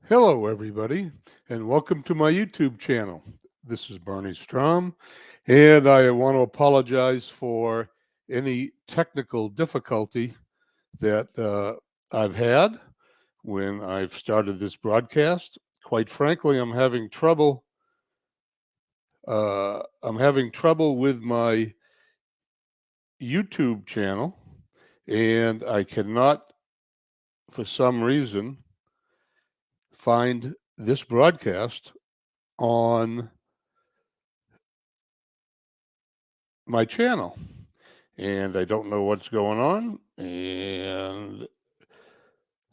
Hello, everybody, and welcome to my YouTube channel. This is Bernie Strom, and I want to apologize for any technical difficulty that I've had when I've started this broadcast. Quite frankly, I'm having trouble. I'm having trouble with my YouTube channel, and I cannot, for some reason, find this broadcast on my channel, and I don't know what's going on, and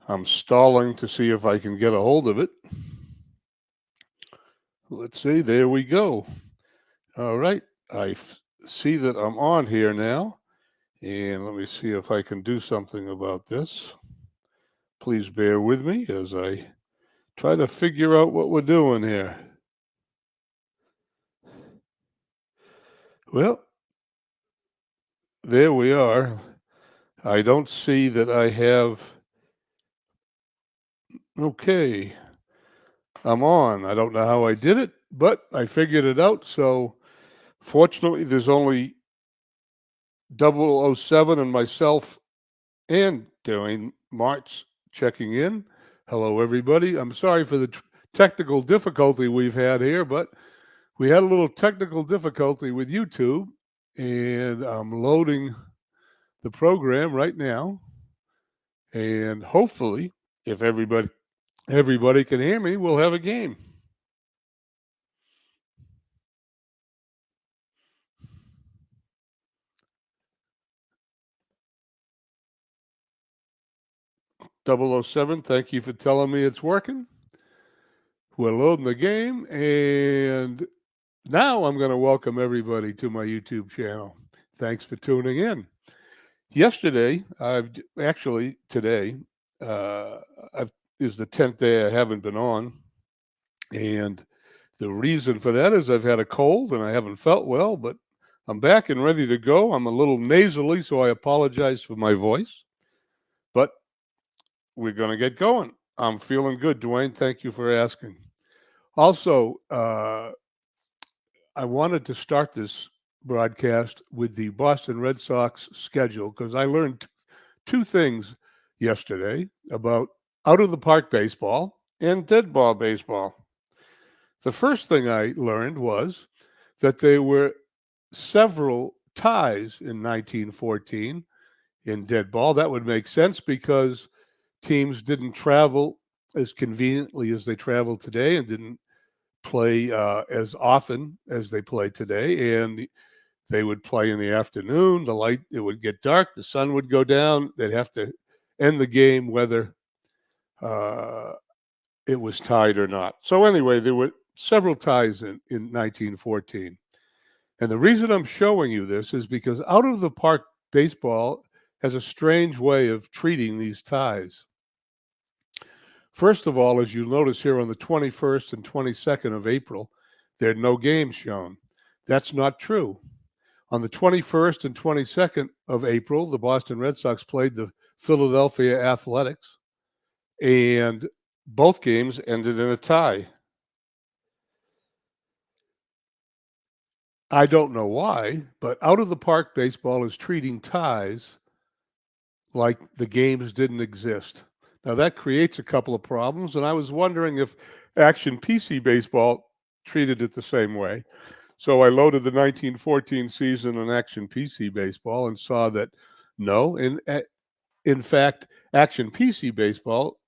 I'm stalling to see if I can get a hold of it. Let's see, there we go. All right, see that I'm on here now, and let me see if I can do something about this. Please bear with me as I try to figure out what we're doing here. Well, there we are. I don't see that I have. Okay, I'm on. I don't know how I did it, but I figured it out. So, fortunately, there's only 007 and myself and Dwayne Martz checking in. Hello, everybody. I'm sorry for the technical difficulty we've had here, but we had a little technical difficulty with YouTube, and I'm loading the program right now. And hopefully, if everybody can hear me, we'll have a game. .007, thank you for telling me it's working. We're loading the game, and now I'm going to welcome everybody to my YouTube channel. Thanks for tuning in. Yesterday, today, is the 10th day I haven't been on, and the reason for that is I've had a cold and I haven't felt well, but I'm back and ready to go. I'm a little nasally, so I apologize for my voice, but we're going to get going. I'm feeling good, Dwayne. Thank you for asking. Also, I wanted to start this broadcast with the Boston Red Sox schedule because I learned two things yesterday about out of the park baseball and dead ball baseball. The first thing I learned was that there were several ties in 1914 in dead ball. That would make sense because teams didn't travel as conveniently as they travel today and didn't play as often as they play today, and they would play in the afternoon. It would get dark, the sun would go down. They'd have to end the game whether uh, it was tied or not. So anyway, there were several ties in 1914, and the reason I'm showing you this is because out of the park baseball has a strange way of treating these ties. First of all, as you'll notice here on the 21st and 22nd of April, there are no games shown. That's not true. On the 21st and 22nd of April, the Boston Red Sox played the Philadelphia Athletics, and both games ended in a tie. I don't know why, but out of the park baseball is treating ties like the games didn't exist. Now, that creates a couple of problems, and I was wondering if Action PC Baseball treated it the same way. So I loaded the 1914 season on Action PC Baseball and saw that no, in fact, Action PC Baseball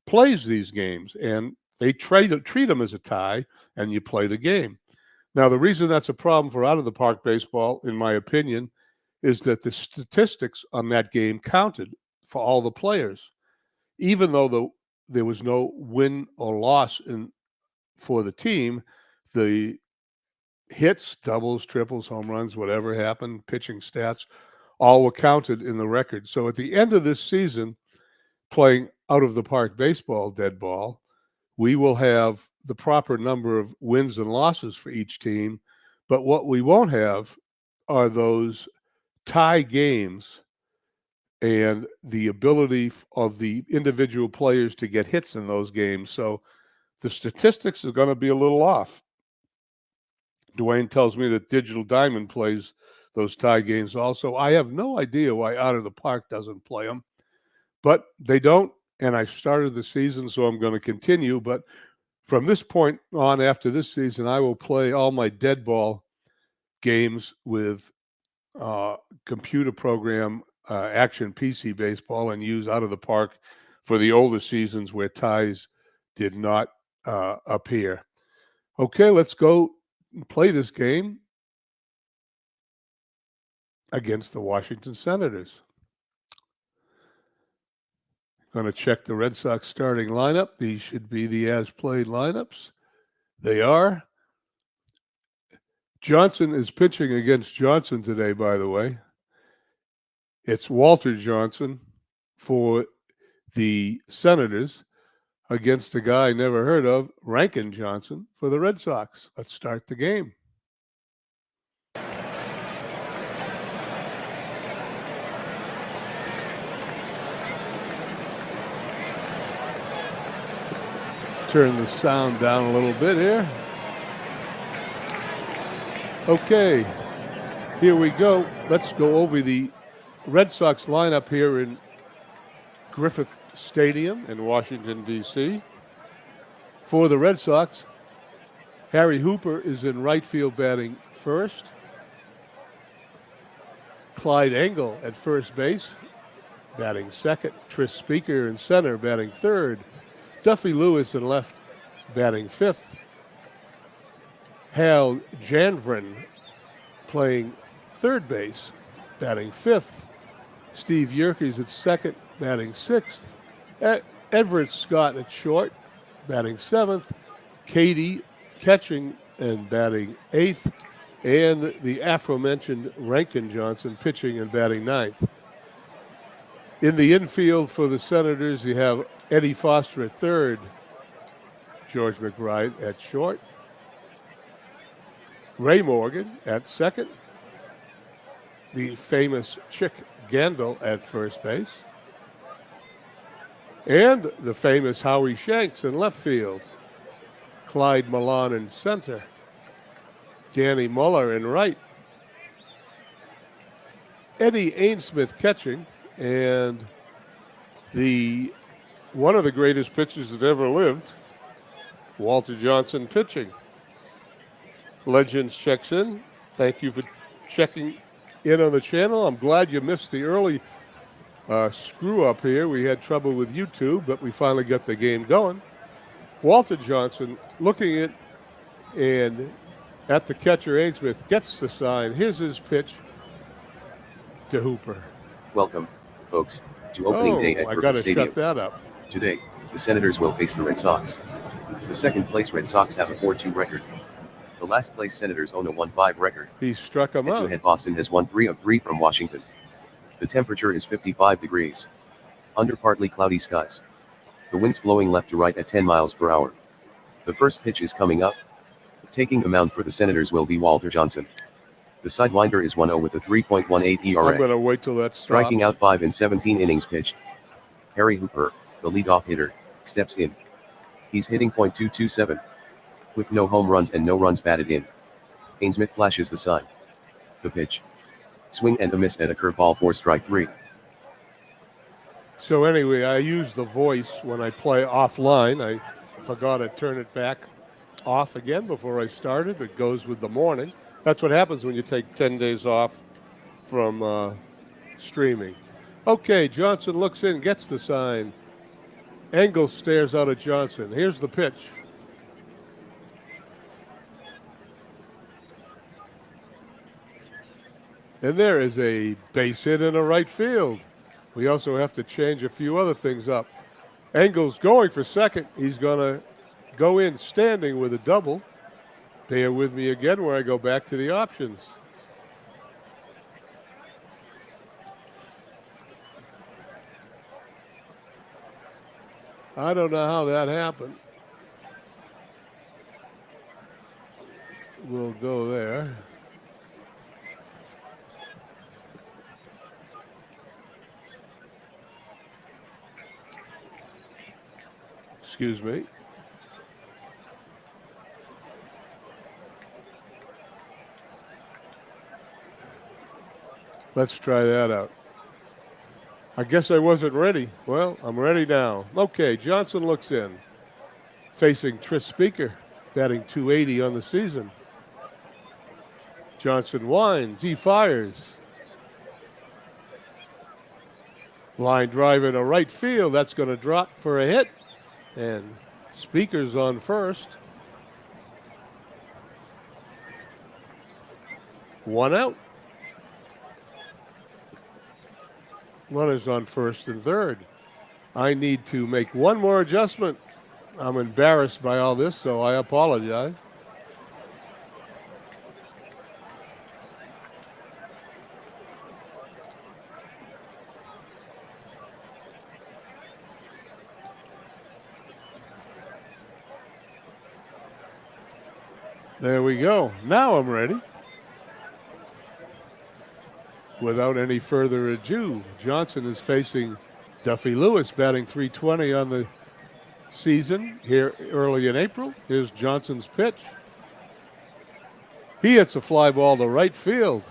plays these games, and they treat them as a tie, and you play the game. Now, the reason that's a problem for out of the park baseball, in my opinion, is that the statistics on that game counted for all the players, even though there was no win or loss for the team. The hits, doubles, triples, home runs, whatever happened, pitching stats, all were counted in the record. So at the end of this season, playing out of the park baseball, dead ball, we will have the proper number of wins and losses for each team. But what we won't have are those tie games and the ability of the individual players to get hits in those games. So the statistics are going to be a little off. Dwayne tells me that Digital Diamond plays those tie games also. I have no idea why Out of the Park doesn't play them, but they don't. And I started the season, so I'm going to continue. But from this point on, after this season, I will play all my dead ball games with computer program Action PC Baseball and use Out of the Park for the older seasons where ties did not appear. Okay, let's go play this game against the Washington Senators. Going to check the Red Sox starting lineup. These should be the as-played lineups. They are. Johnson is pitching against Johnson today, by the way. It's Walter Johnson for the Senators against a guy I never heard of, Rankin Johnson, for the Red Sox. Let's start the game. Turn the sound down a little bit here. Okay, here we go. Let's go over the Red Sox lineup here in Griffith Stadium in Washington, D.C. For the Red Sox, Harry Hooper is in right field batting first. Clyde Engel at first base, batting second. Tris Speaker in center, batting third. Duffy Lewis in left, batting fifth. Hal Janvrin playing third base, batting fifth. Steve Yerkes at second, batting sixth. Everett Scott at short, batting seventh. Katie catching and batting eighth. And the aforementioned Rankin Johnson pitching and batting ninth. In the infield for the Senators, you have Eddie Foster at third, George McBride at short, Ray Morgan at second, the famous Chick Gandil at first base, and the famous Howie Shanks in left field, Clyde Milan in center, Danny Muller in right, Eddie Ainsmith catching, and one of the greatest pitchers that ever lived, Walter Johnson pitching. Legends checks in. Thank you for checking in on the channel. I'm glad you missed the early screw up here. We had trouble with YouTube, but we finally got the game going. Walter Johnson looking at the catcher Ainsmith, gets the sign. Here's his pitch to Hooper. Welcome, folks, to opening day at Griffith Stadium. Shut that up. Today, the Senators will face the Red Sox. The second place Red Sox have a 4-2 record. The last place Senators own a 1-5 record. He struck him out. Head-to-head Boston has won 3 of 3 from Washington. The temperature is 55 degrees. Under partly cloudy skies. The wind's blowing left to right at 10 miles per hour. The first pitch is coming up. Taking the mound for the Senators will be Walter Johnson. The sidewinder is 1-0 with a 3.18 ERA. I'm going to wait till that stops. Striking out 5 in 17 innings pitched. Harry Hooper, the leadoff hitter, steps in. He's hitting .227. With no home runs and no runs batted in. Ainsmith flashes the sign. The pitch. Swing and a miss at a curveball for strike 3. So anyway, I use the voice when I play offline. I forgot to turn it back off again before I started. It goes with the morning. That's what happens when you take 10 days off from streaming. Okay, Johnson looks in, gets the sign. Engel stares out at Johnson. Here's the pitch. And there is a base hit in a right field. We also have to change a few other things up. Engel's going for second. He's going to go in standing with a double. Bear with me again where I go back to the options. I don't know how that happened. We'll go there. Excuse me. Let's try that out. I guess I wasn't ready. Well, I'm ready now. Okay, Johnson looks in. Facing Tris Speaker, batting .280 on the season. Johnson winds. He fires. Line drive into right field. That's going to drop for a hit. And Speaker's on first. 1 out. Runners on first and third. I need to make one more adjustment. I'm embarrassed by all this, so I apologize. There we go. Now I'm ready. Without any further ado, Johnson is facing Duffy Lewis, batting .320 on the season here early in April. Here's Johnson's pitch. He hits a fly ball to right field.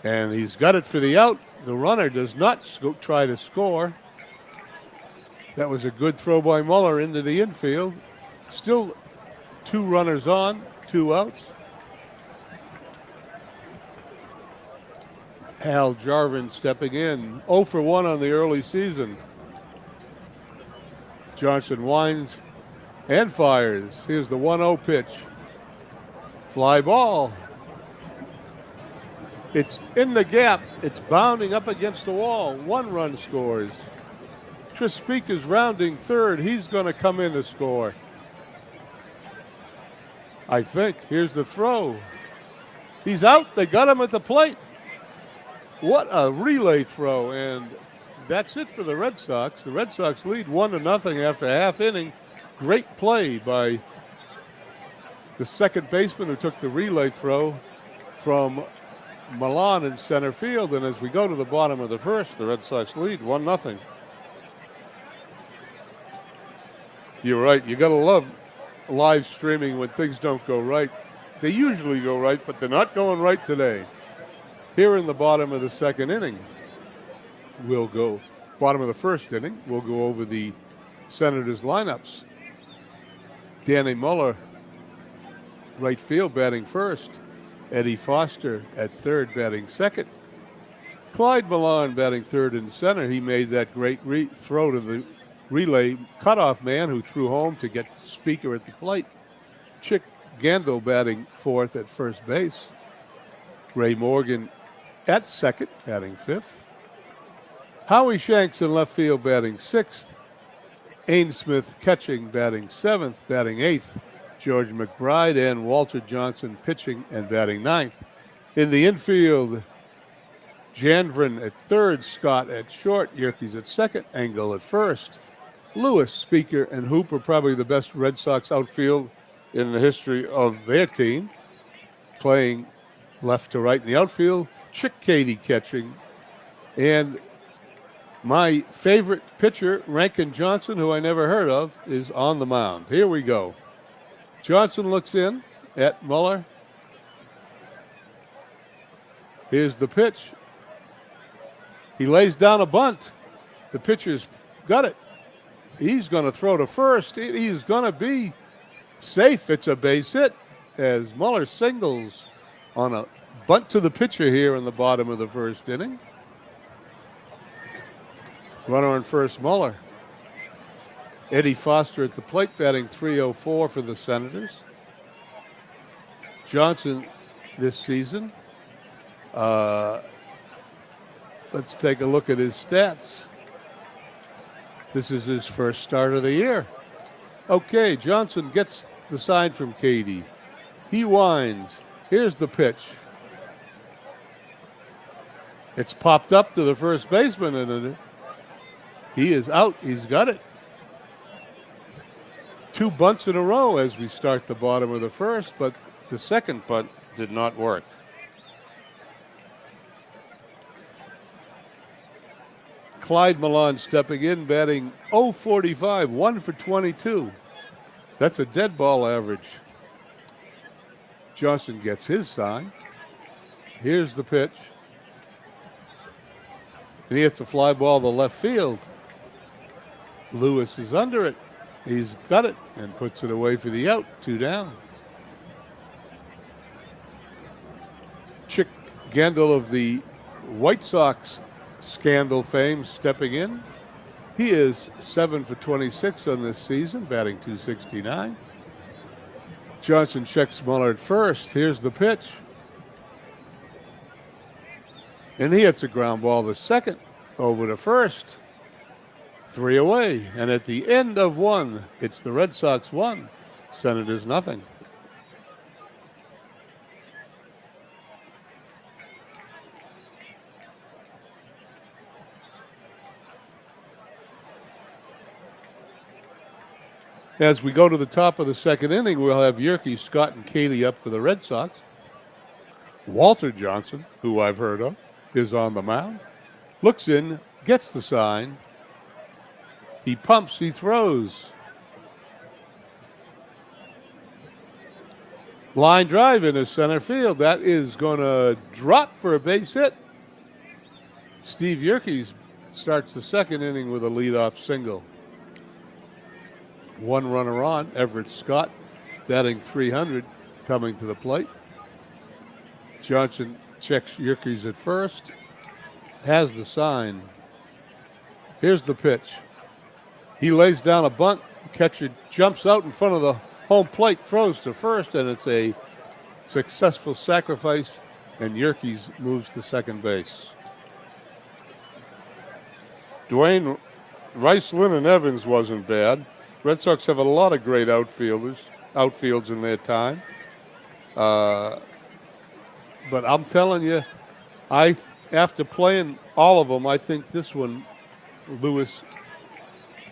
And he's got it for the out. The runner does not try to score. That was a good throw by Muller into the infield. Still 2 runners on, 2 outs. Hal Jarvin stepping in. 0 for 1 on the early season. Johnson winds and fires. Here's the 1-0 pitch. Fly ball. It's in the gap. It's bounding up against the wall. 1 run scores. Tris Speaker's rounding third. He's going to come in to score. I think. Here's the throw. He's out. They got him at the plate. What a relay throw, and that's it for the Red Sox. The Red Sox lead 1-0 after a half inning. Great play by the second baseman who took the relay throw from Milan in center field. And as we go to the bottom of the first, the Red Sox lead 1-0. You're right. You got to love live streaming when things don't go right. They usually go right, but they're not going right today. Here in the bottom of the second inning, bottom of the first inning, we'll go over the Senators lineups. Danny Muller, right field, batting first. Eddie Foster at third, batting second. Clyde Milan batting third and center. He made that great throw to the relay cutoff man who threw home to get Speaker at the plate. Chick Gandil batting fourth at first base. Ray Morgan at second, batting fifth. Howie Shanks in left field, batting sixth. Ain Smith catching, batting seventh. Batting eighth, George McBride and Walter Johnson pitching and batting ninth. In the infield, Janvrin at third, Scott at short, Yerkes at second, Engel at first. Lewis, Speaker, and Hoop are probably the best Red Sox outfield in the history of their team, playing left to right in the outfield. Chick Cady catching. And my favorite pitcher, Rankin Johnson, who I never heard of, is on the mound. Here we go. Johnson looks in at Muller. Here's the pitch. He lays down a bunt. The pitcher's got it. He's going to throw to first. He's going to be safe. It's a base hit as Muller singles on a bunt to the pitcher here in the bottom of the first inning. Runner on first, Muller. Eddie Foster at the plate, batting .304 for the Senators. Johnson this season. Let's take a look at his stats. This is his first start of the year. Okay, Johnson gets the sign from Cady. He winds. Here's the pitch. It's popped up to the first baseman, and he is out. He's got it. 2 bunts in a row as we start the bottom of the first, but the second bunt did not work. Clyde Milan stepping in, batting .045, 1 for 22. That's a dead ball average. Johnson gets his sign. Here's the pitch. And he hits the fly ball to left field. Lewis is under it. He's got it and puts it away for the out. 2 down. Chick Gendel of the White Sox scandal fame stepping in. He is 7 for 26 on this season, batting .269. Johnson checks Muller at first. Here's the pitch. And he hits a ground ball to second, over to first. 3 away. And at the end of 1, it's the Red Sox 1, Senators nothing. As we go to the top of the second inning, we'll have Yerke, Scott, and Katie up for the Red Sox. Walter Johnson, who I've heard of, is on the mound. Looks in, gets the sign. He pumps, he throws. Line drive into center field. That is going to drop for a base hit. Steve Yerke starts the second inning with a leadoff single. 1 runner on, Everett Scott, batting .300, coming to the plate. Johnson checks Yerke at first, has the sign. Here's the pitch. He lays down a bunt. The catcher jumps out in front of the home plate, throws to first, and it's a successful sacrifice, and Yerke moves to second base. Dwayne Rice, Lynn, and Evans wasn't bad. Red Sox have a lot of great outfields in their time. But I'm telling you, after playing all of them, I think this one, Lewis,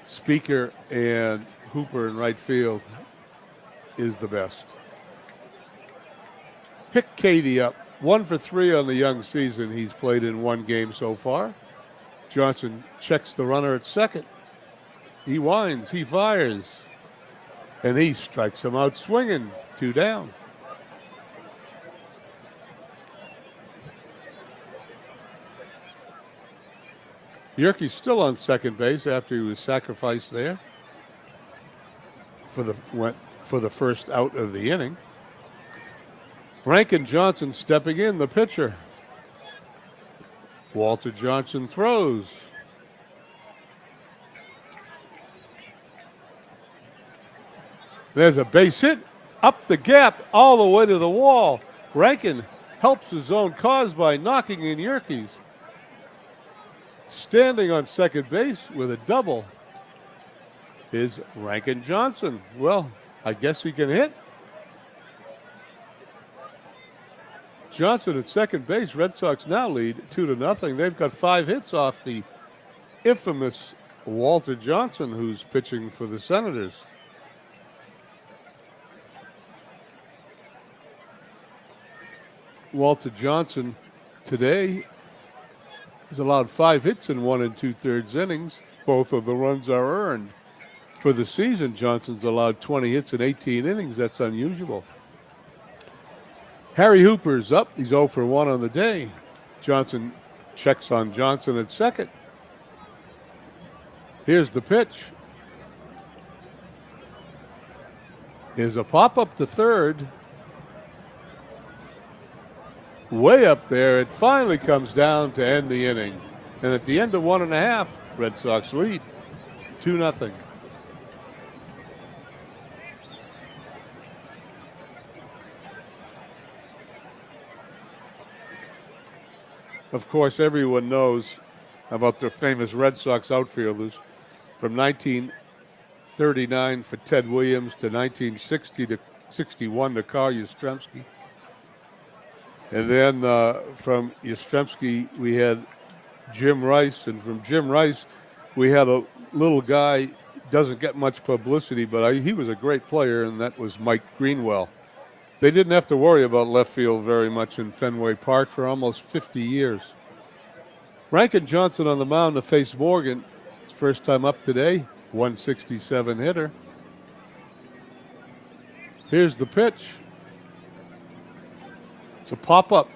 Speaker, and Hooper in right field, is the best. Pick Katie up. 1 for 3 on the young season. He's played in 1 game so far. Johnson checks the runner at second. He winds, he fires, and he strikes him out swinging. 2 down. Yerke's still on second base after he was sacrificed there for the first out of the inning. Rankin Johnson stepping in, the pitcher. Walter Johnson throws. There's a base hit, up the gap, all the way to the wall. Rankin helps his own cause by knocking in Yerke's. Standing on second base with a double is Rankin Johnson. Well, I guess he can hit. Johnson at second base. Red Sox now lead 2-0. They've got 5 hits off the infamous Walter Johnson, who's pitching for the Senators. Walter Johnson today has allowed 5 hits in 1 2/3 innings. Both of the runs are earned. For the season, Johnson's allowed 20 hits in 18 innings. That's unusual. Harry Hooper's up. He's 0 for 1 on the day. Johnson checks on Johnson at second. Here's the pitch. Here's a pop-up to third. Way up there, it finally comes down to end the inning. And at the end of 1.5, Red Sox lead 2-0. Of course, everyone knows about the famous Red Sox outfielders from 1939 for Ted Williams to 1960 to 61 to Carl Yastrzemski. And then from Yastrzemski, we had Jim Rice. And from Jim Rice, we had a little guy, doesn't get much publicity, but he was a great player, and that was Mike Greenwell. They didn't have to worry about left field very much in Fenway Park for almost 50 years. Rankin Johnson on the mound to face Morgan. His first time up today, 167 hitter. Here's the pitch. It's a pop-up.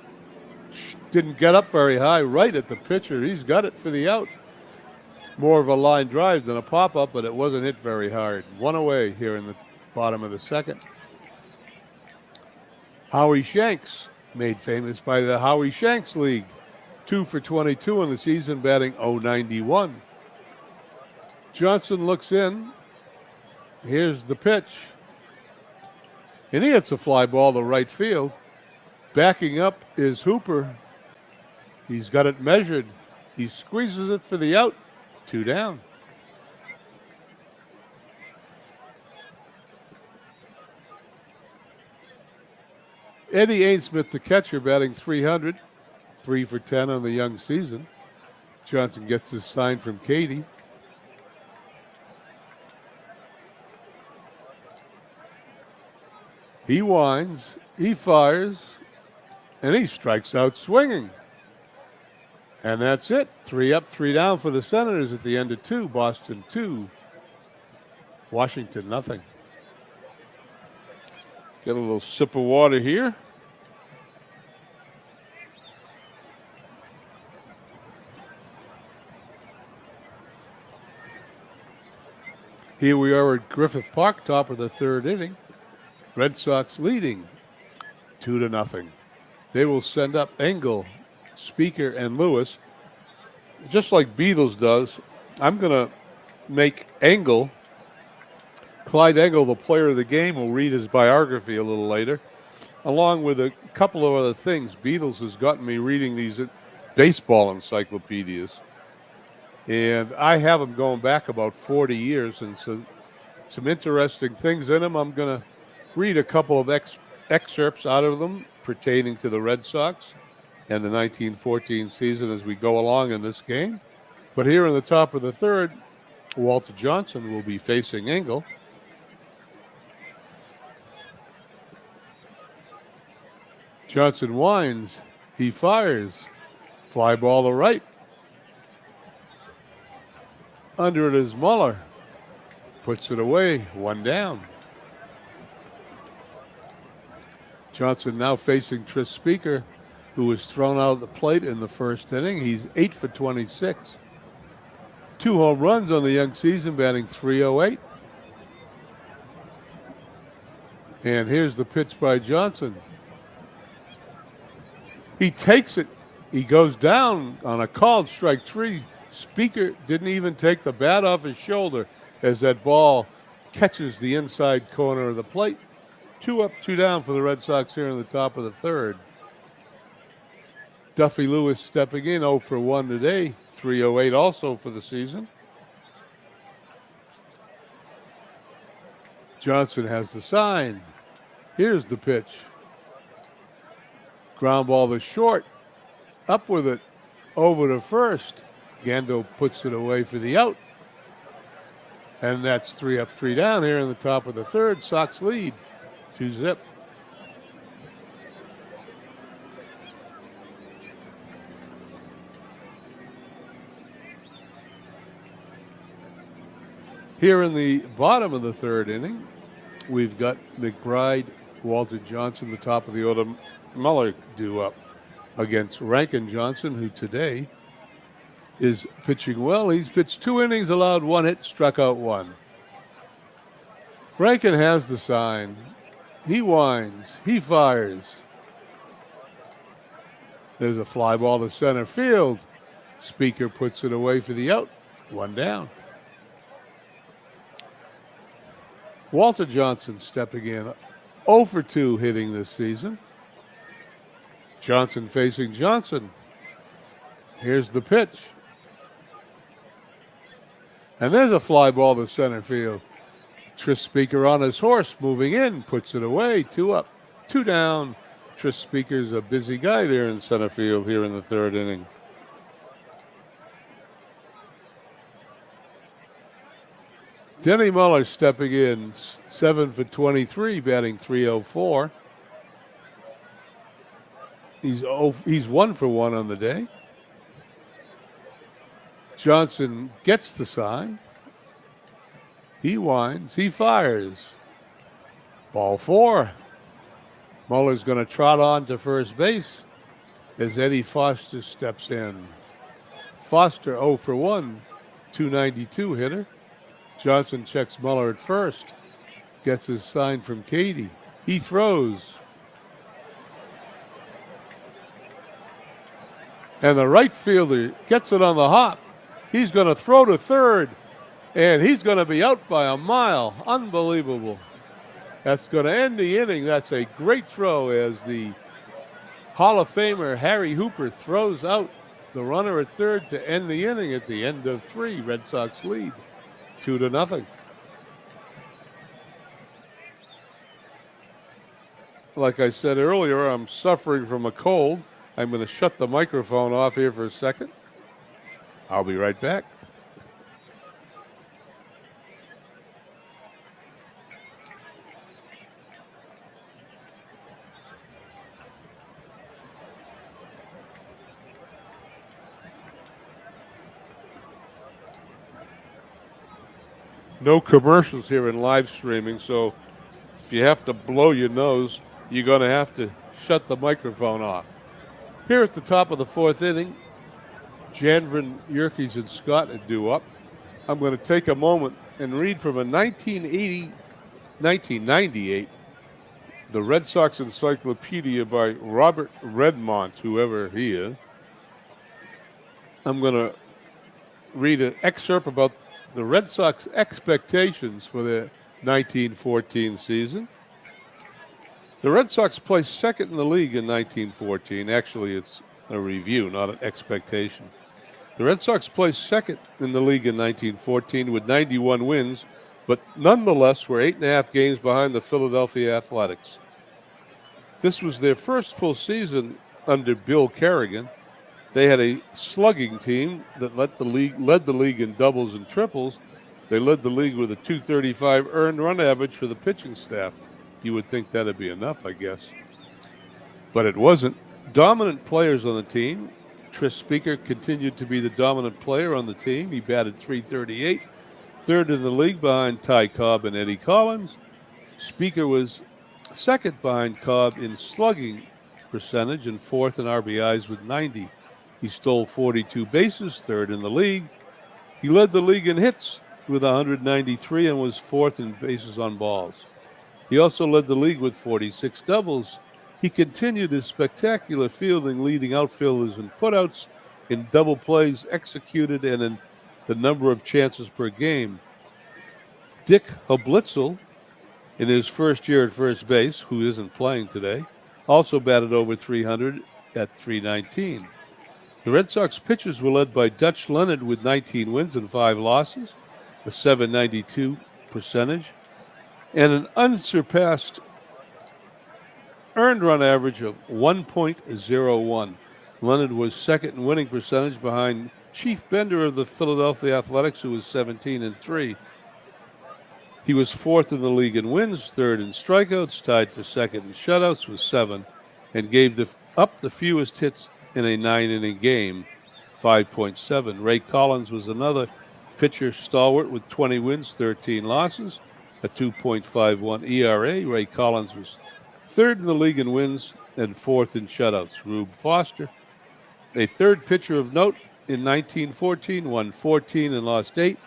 Didn't get up very high, right at the pitcher. He's got it for the out. More of a line drive than a pop-up, but it wasn't hit very hard. One away here in the bottom of the second. Howie Shanks, made famous by the Howie Shanks League. 2 for 22 in the season, batting .091. Johnson looks in. Here's the pitch. And he hits a fly ball to right field. Backing up is Hooper. He's got it measured. He squeezes it for the out. 2 down. Eddie Ainsmith, the catcher, batting .300. 3 for 10 on the young season. Johnson gets his sign from Katie. He winds, he fires, and he strikes out swinging. And that's it. 3 up, 3 down for the Senators at the end of 2. Boston 2. Washington nothing. Get a little sip of water here. Here we are at Griffith Park, top of the 3rd inning. Red Sox leading 2-0. They will send up Engel, Speaker, and Lewis. Just like Beatles does, I'm going to make Engel, Clyde Engel, the player of the game. We'll read his biography a little later, along with a couple of other things. Beatles has gotten me reading these baseball encyclopedias. And I have them going back about 40 years, and so some interesting things in them. I'm going to read a couple of excerpts out of them pertaining to the Red Sox and the 1914 season as we go along in this game. But here in the top of the 3rd, Walter Johnson will be facing Engel. Johnson winds. He fires. Fly ball to right. Under it is Muller. Puts it away. 1 down. Johnson now facing Tris Speaker, who was thrown out of the plate in the 1st inning. He's 8 for 26. 2 home runs on the young season, batting .308. And here's the pitch by Johnson. He takes it. He goes down on a called strike 3. Speaker didn't even take the bat off his shoulder as that ball catches the inside corner of the plate. 2 up, 2 down for the Red Sox here in the top of the 3rd. Duffy Lewis stepping in, 0 for 1 today, .308 also for the season. Johnson has the sign. Here's the pitch. Ground ball to short. Up with it. Over to first. Gando puts it away for the out. And that's 3 up, 3 down here in the top of the 3rd. Sox lead 2-0. Here in the bottom of the 3rd inning, we've got McBride, Walter Johnson, the top of the order. Muller due up against Rankin Johnson, who today is pitching well. He's pitched 2 innings, allowed 1 hit, struck out 1. Rankin has the sign. He winds. He fires. There's a fly ball to center field. Speaker puts it away for the out. 1 down. Walter Johnson stepping in. 0 for 2 hitting this season. Johnson facing Johnson. Here's the pitch. And there's a fly ball to center field. Tris Speaker on his horse, moving in, puts it away. 2 up, 2 down. Tris Speaker's a busy guy there in center field here in the 3rd inning. Denny Muller stepping in, 7 for 23, batting .304. He's 1 for 1 on the day. Johnson gets the sign. He winds. He fires. Ball 4. Muller's going to trot on to first base as Eddie Foster steps in. Foster 0 for 1, 292 hitter. Johnson checks Muller at first. Gets his sign from Katie. He throws. And the right fielder gets it on the hop. He's going to throw to third. And he's going to be out by a mile. Unbelievable. That's going to end the inning. That's a great throw as the Hall of Famer Harry Hooper throws out the runner at third to end the inning at the end of 3. Red Sox lead 2-0. Like I said earlier, I'm suffering from a cold. I'm going to shut the microphone off here for a second. I'll be right back. No commercials here in live streaming, so if you have to blow your nose, you're going to have to shut the microphone off. Here at the top of the 4th inning, Janvrin, Yerkes, and Scott are due up. I'm going to take a moment and read from a 1998, the Red Sox Encyclopedia by Robert Redmond, whoever he is. I'm going to read an excerpt about the Red Sox expectations for the 1914 season. The Red Sox placed second in the league in 1914. Actually, it's a review, not an expectation. The Red Sox placed second in the league in 1914 with 91 wins, but nonetheless were 8.5 games behind the Philadelphia Athletics. This was their first full season under Bill Kerrigan. They had a slugging team that led the league in doubles and triples. They led the league with a .235 earned run average for the pitching staff. You would think that'd be enough, I guess. But it wasn't. Dominant players on the team. Tris Speaker continued to be the dominant player on the team. He batted .338, third in the league behind Ty Cobb and Eddie Collins. Speaker was second behind Cobb in slugging percentage and fourth in RBIs with 90. He stole 42 bases, third in the league. He led the league in hits with 193 and was fourth in bases on balls. He also led the league with 46 doubles. He continued his spectacular fielding, leading outfielders in putouts, in double plays executed, and in the number of chances per game. Dick Hoblitzel, in his first year at first base, who isn't playing today, also batted over 300 at .319. The Red Sox pitchers were led by Dutch Leonard with 19 wins and 5 losses, a .792 percentage, and an unsurpassed earned run average of 1.01. Leonard was second in winning percentage behind Chief Bender of the Philadelphia Athletics, who was 17-3. He was fourth in the league in wins, third in strikeouts, tied for second in shutouts with 7, and gave up the fewest hits in a 9-inning game, 5.7. Ray Collins was another pitcher stalwart with 20 wins, 13 losses, a 2.51 ERA. Ray Collins was third in the league in wins and fourth in shutouts. Rube Foster, a third pitcher of note in 1914, won 14 and lost 8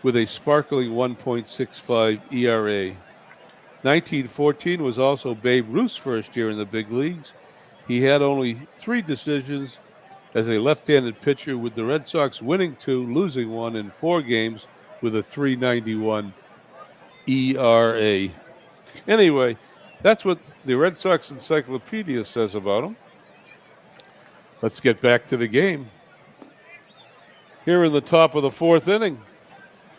with a sparkling 1.65 ERA. 1914 was also Babe Ruth's first year in the big leagues. He had only 3 decisions as a left-handed pitcher, with the Red Sox winning 2, losing 1 in 4 games with a 3.91 ERA. Anyway, that's what the Red Sox Encyclopedia says about him. Let's get back to the game. Here in the top of the 4th inning,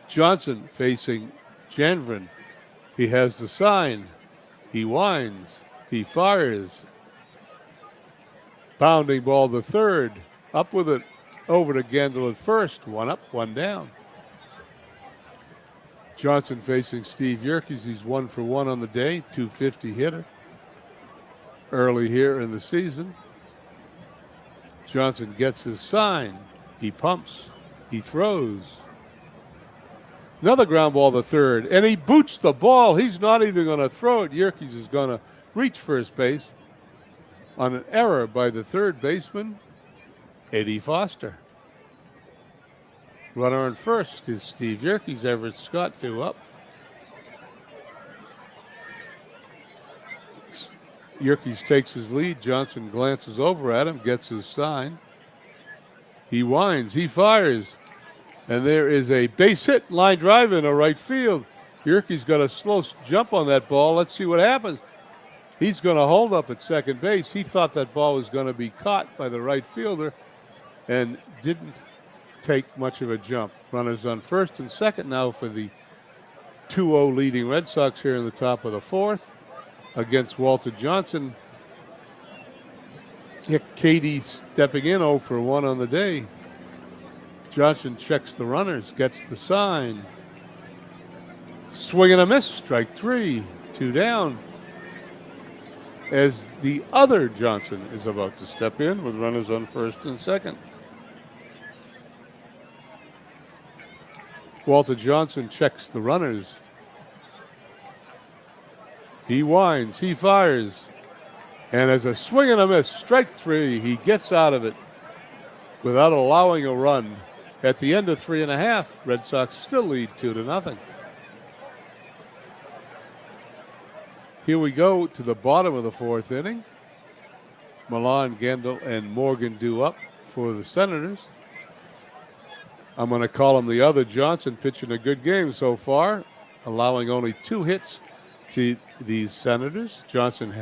Johnson facing Janvrin. He has the sign. He winds. He fires. Pounding ball to third. Up with it. Over to Gandil at first. 1 up, 1 down. Johnson facing Steve Yerkes. He's 1 for 1 on the day. .250 hitter. Early here in the season. Johnson gets his sign. He pumps. He throws. Another ground ball to third, and he boots the ball. He's not even going to throw it. Yerkes is going to reach first base on an error by the third baseman, Eddie Foster. Runner on first is Steve Yerkes. Everett Scott 2 up. Yerkes takes his lead. Johnson glances over at him, gets his sign. He winds, he fires, and there is a base hit, line drive into right field. Yerkes got a slow jump on that ball. Let's see what happens. He's going to hold up at second base. He thought that ball was going to be caught by the right fielder and didn't take much of a jump. Runners on first and second now for the 2-0 leading Red Sox here in the top of the fourth against Walter Johnson. Katie stepping in 0 for 1 on the day. Johnson checks the runners, gets the sign. Swing and a miss, strike 3, 2 down. As the other Johnson is about to step in with runners on first and second. Walter Johnson checks the runners. He winds, he fires. And as a swing and a miss, strike 3, he gets out of it without allowing a run. At the end of 3.5, Red Sox still lead 2-0. Here we go to the bottom of the fourth inning. Milan, Gendel, and Morgan due up for the Senators. I'm going to call him the other Johnson, pitching a good game so far, allowing only 2 hits to these Senators. Johnson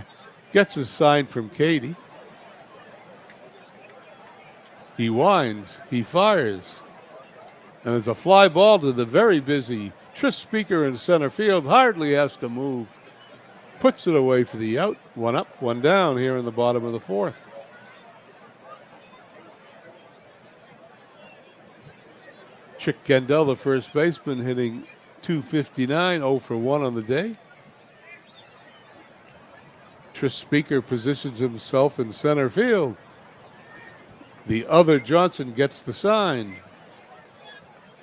gets his sign from Katie. He winds, he fires, and there's a fly ball to the very busy Tris Speaker in center field. Hardly has to move. Puts it away for the out. 1 up, 1 down here in the bottom of the fourth. Chick Gendel, the first baseman, hitting .259, 0 for 1 on the day. Tris Speaker positions himself in center field. The other Johnson gets the sign.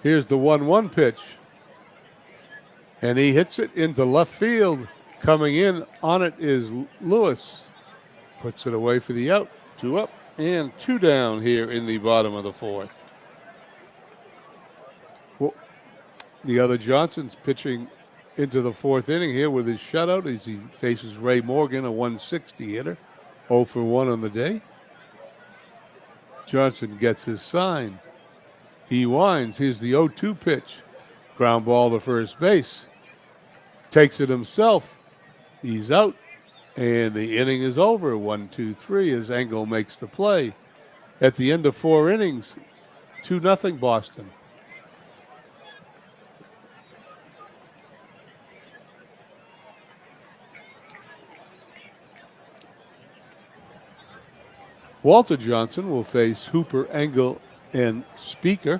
Here's the 1-1 pitch. And he hits it into left field. Coming in on it is Lewis. Puts it away for the out. 2 up and 2 down here in the bottom of the fourth. Well, the other Johnson's pitching into the fourth inning here with his shutout as he faces Ray Morgan, a 160 hitter. 0 for 1 on the day. Johnson gets his sign. He winds. Here's the 0-2 pitch. Ground ball to first base. Takes it himself. He's out. And the inning is over. 1-2-3 as Engel makes the play. At the end of 4 innings, 2-0 Boston. Walter Johnson will face Hooper, Engel, and Speaker.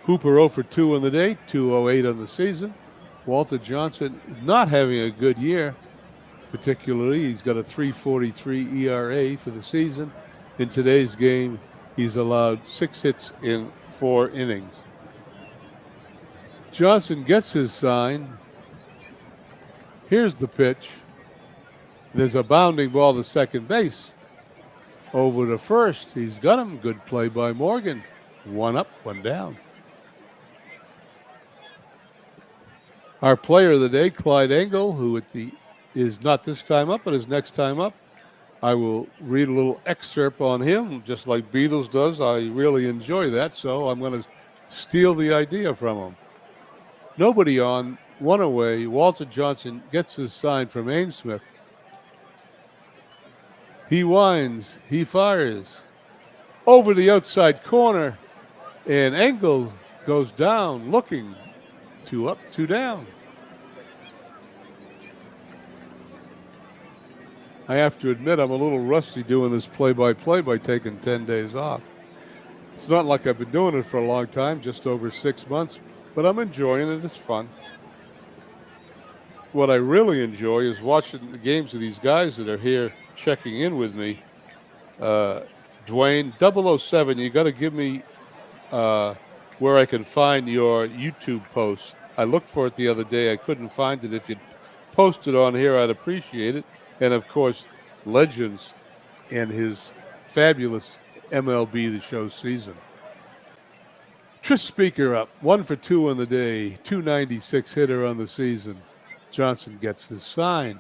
Hooper 0 for 2 on the day, 208 on the season. Walter Johnson not having a good year, particularly. He's got a 3.43 ERA for the season. In today's game, he's allowed 6 hits in 4 innings. Johnson gets his sign. Here's the pitch. There's a bounding ball to second base. Over to first. He's got him. Good play by Morgan. 1 up, 1 down. Our player of the day, Clyde Engel, who is not this time up, but his next time up. I will read a little excerpt on him, just like Beatles does. I really enjoy that, so I'm going to steal the idea from him. Nobody on, 1 away. Walter Johnson gets his sign from Ainsmith. He winds, he fires. Over the outside corner, and Engel goes down looking. 2 up, 2 down. I have to admit I'm a little rusty doing this play-by-play by taking 10 days off. It's not like I've been doing it for a long time, just over 6 months, but I'm enjoying it. It's fun. What I really enjoy is watching the games of these guys that are here checking in with me. Dwayne, 007, you got to give me where I can find your YouTube posts. I looked for it the other day. I couldn't find it. If you'd post it on here, I'd appreciate it. And of course, Legends and his fabulous MLB The Show season. Tris Speaker up, 1 for 2 on the day, 296 hitter on the season. Johnson gets his sign.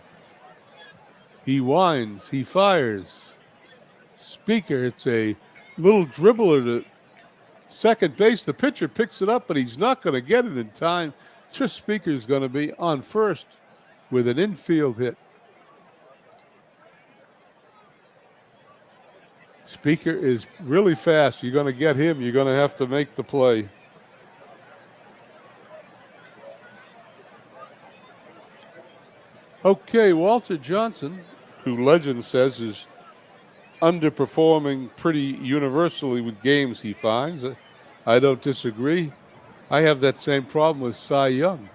He winds, he fires. Speaker, it's a little dribbler to second base. The pitcher picks it up, but he's not going to get it in time. Tris Speaker is going to be on first with an infield hit. Speaker is really fast. You're going to get him. You're going to have to make the play. Okay, Walter Johnson, who Legend says is underperforming pretty universally with games he finds. I don't disagree. I have that same problem with Cy Young.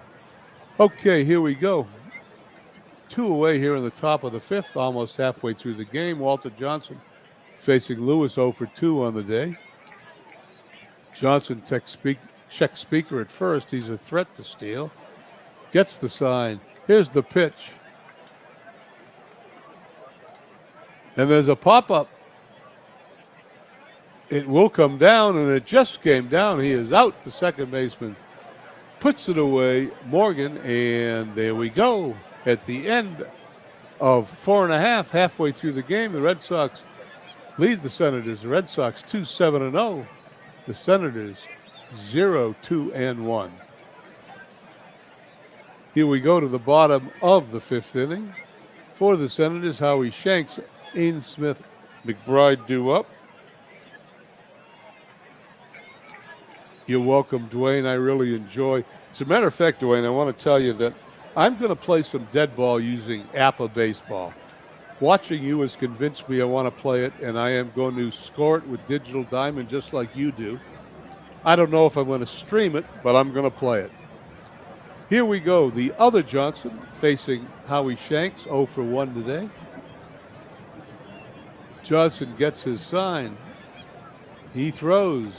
Okay, here we go. 2 away here in the top of the 5th, almost halfway through the game. Walter Johnson facing Lewis 0 for 2 on the day. Johnson checks Speaker at first. He's a threat to steal. Gets the sign. Here's the pitch. And there's a pop-up. It will come down, and it just came down. He is out. The second baseman puts it away. Morgan, and there we go. At the end of 4.5, halfway through the game, the Red Sox lead the Senators. The Red Sox 2-7-0. The Senators 0-2-1. Here we go to the bottom of the 5th inning. For the Senators, Howie Shanks, Ains Smith, McBride due up. You're welcome, Dwayne. I really enjoy. As a matter of fact, Dwayne, I want to tell you that I'm going to play some dead ball using APA baseball. Watching you has convinced me I want to play it, and I am going to score it with Digital Diamond just like you do. I don't know if I'm going to stream it, but I'm going to play it. Here we go. The other Johnson facing Howie Shanks, 0 for 1 today. Johnson gets his sign. He throws.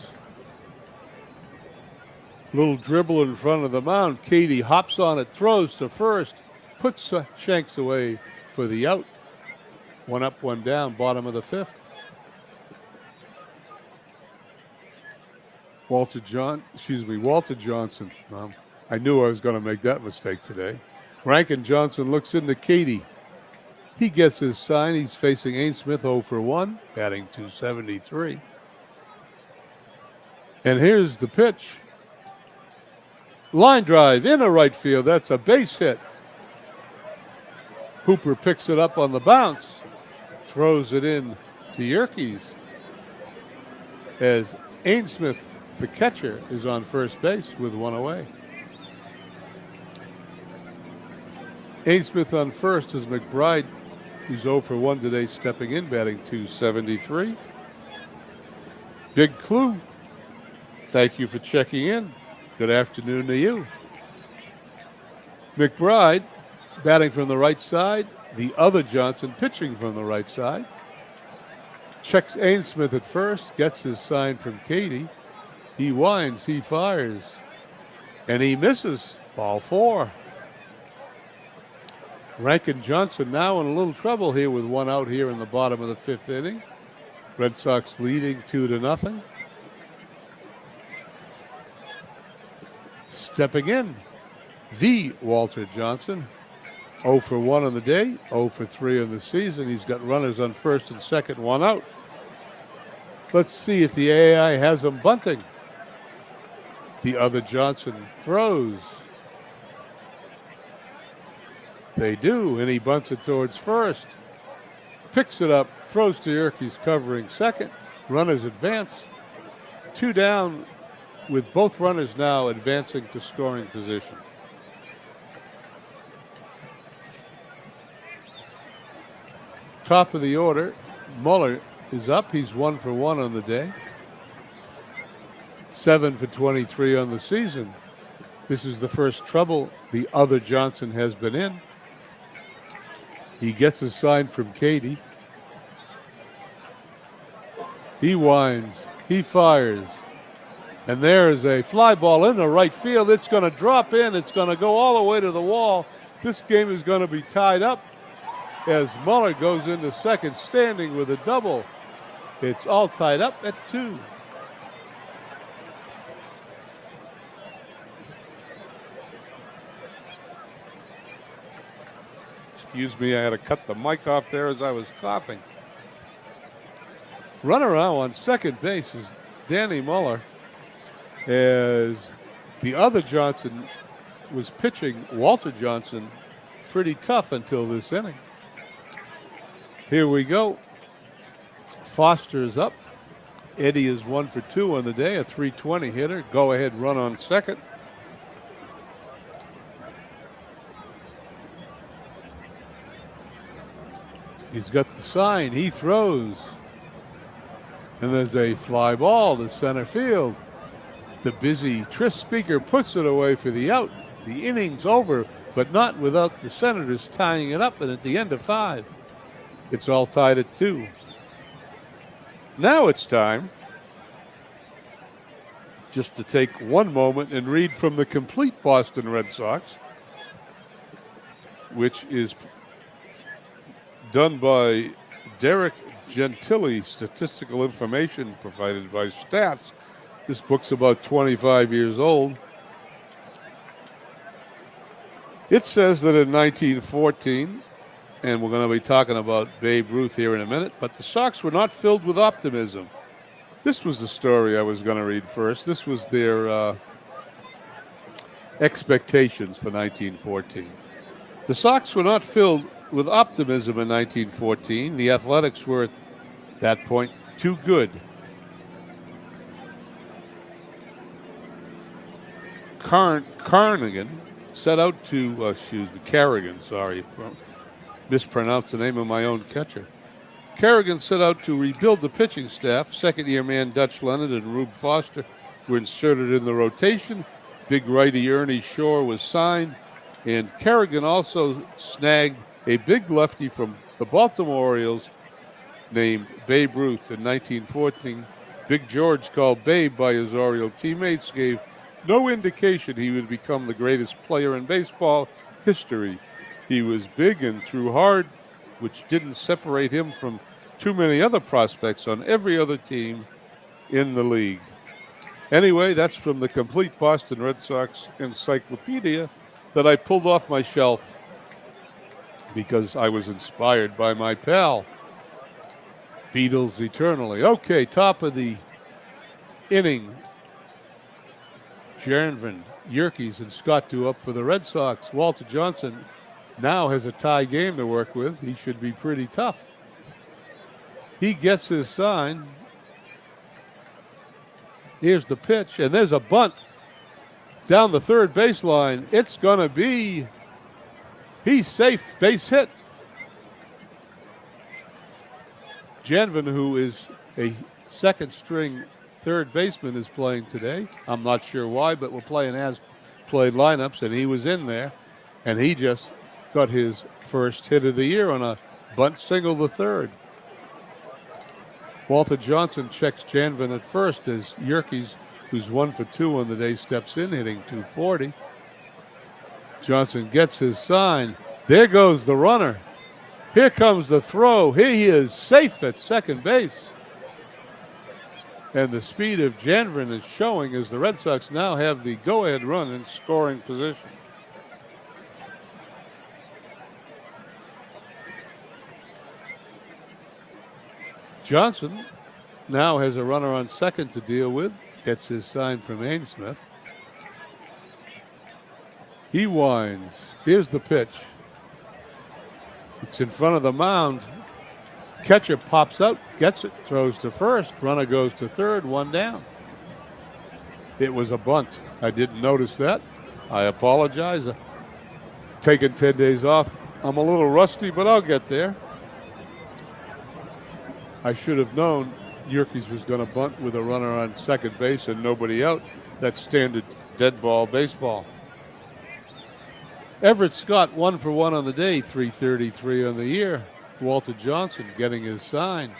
Little dribble in front of the mound. Katie hops on it, throws to first, puts Shanks away for the out. 1 up, 1 down, bottom of the 5th. Walter Johnson. I knew I was going to make that mistake today. Rankin Johnson looks into Katie. He gets his sign. He's facing Ains Smith 0 for 1, batting .273. And here's the pitch. Line drive into right field. That's a base hit. Hooper picks it up on the bounce. Throws it in to Yerkes. As Ains Smith, the catcher, is on first base with 1 away. Ains Smith on first is McBride, who's 0 for 1 today, stepping in, batting .273. Big Clue, thank you for checking in. Good afternoon to you. McBride batting from the right side. The other Johnson pitching from the right side. Checks Ains Smith at first, gets his sign from Katie. He winds, he fires, and he misses. Ball 4. Rankin Johnson now in a little trouble here with 1 out here in the bottom of the 5th inning. Red Sox leading 2-0. Stepping in, the Walter Johnson, 0 for 1 on the day, 0 for 3 on the season. He's got runners on first and second, 1 out. Let's see if the AI has him bunting. The other Johnson throws. They do, and he bunts it towards first. Picks it up, throws to Yerkes covering second. Runners advance. 2 down, with both runners now advancing to scoring position. Top of the order, Muller is up. He's 1 for 1 on the day. 7 for 23 on the season. This is the first trouble the other Johnson has been in. He gets a sign from Katie. He winds. He fires. And there's a fly ball into right field. It's going to drop in. It's going to go all the way to the wall. This game is going to be tied up as Muller goes into second standing with a double. It's all tied up at 2. Excuse me, I had to cut the mic off there as I was coughing. Runner now on second base is Danny Muller, as the other Johnson was pitching Walter Johnson pretty tough until this inning. Here we go. Foster is up. Eddie is 1 for 2 on the day, a .320 hitter. Go ahead run on second. He's got the sign. He throws. And there's a fly ball to center field. The busy Tris Speaker puts it away for the out. The inning's over, but not without the Senators tying it up, and at the end of 5. It's all tied at 2. Now it's time just to take one moment and read from the complete Boston Red Sox, which is done by Derek Gentili, statistical information provided by Stats. This book's about 25 years old. It says that in 1914, and we're going to be talking about Babe Ruth here in a minute, but the Sox were not filled with optimism. This was the story I was going to read first. This was their expectations for 1914. The Sox were not filled with optimism in 1914. The Athletics were at that point too good. Carrigan set out to, Carrigan, sorry, mispronounced the name of my own catcher. Carrigan set out to rebuild the pitching staff. Second-year man Dutch Leonard and Rube Foster were inserted in the rotation. Big righty Ernie Shore was signed, and Carrigan also snagged a big lefty from the Baltimore Orioles named Babe Ruth in 1914. Big George, called Babe by his Oriole teammates, gave no indication he would become the greatest player in baseball history. He was big and threw hard, which didn't separate him from too many other prospects on every other team in the league. Anyway, that's from the complete Boston Red Sox encyclopedia that I pulled off my shelf because I was inspired by my pal, Beatles eternally. Okay, top of the inning. Janvin, Yerkes, and Scott do up for the Red Sox. Walter Johnson now has a tie game to work with. He should be pretty tough. He gets his sign. Here's the pitch, and there's a bunt down the third baseline. It's going to be, he's safe, base hit. Janvin, who is a second-string third baseman, is playing today. I'm not sure why, but we're playing as-played lineups, and he was in there, and he just got his first hit of the year on a bunt single to third. Walter Johnson checks Janvin at first as Yerkes, who's 1 for 2 on the day, steps in, hitting .240. Johnson gets his sign. There goes the runner. Here comes the throw. He is safe at second base. And the speed of Janvin is showing as the Red Sox now have the go-ahead run in scoring position. Johnson now has a runner on second to deal with. Gets his sign from Ainsmith. He winds. Here's the pitch. It's in front of the mound. Catcher pops out, gets it, throws to first. Runner goes to third, one down. It was a bunt. I didn't notice that. I apologize. Taking 10 days off. I'm a little rusty, but I'll get there. I should have known Yerkes was going to bunt with a runner on second base and nobody out. That's standard dead ball baseball. Everett Scott 1 for 1 on the day, .333 on the year. Walter Johnson getting his sign.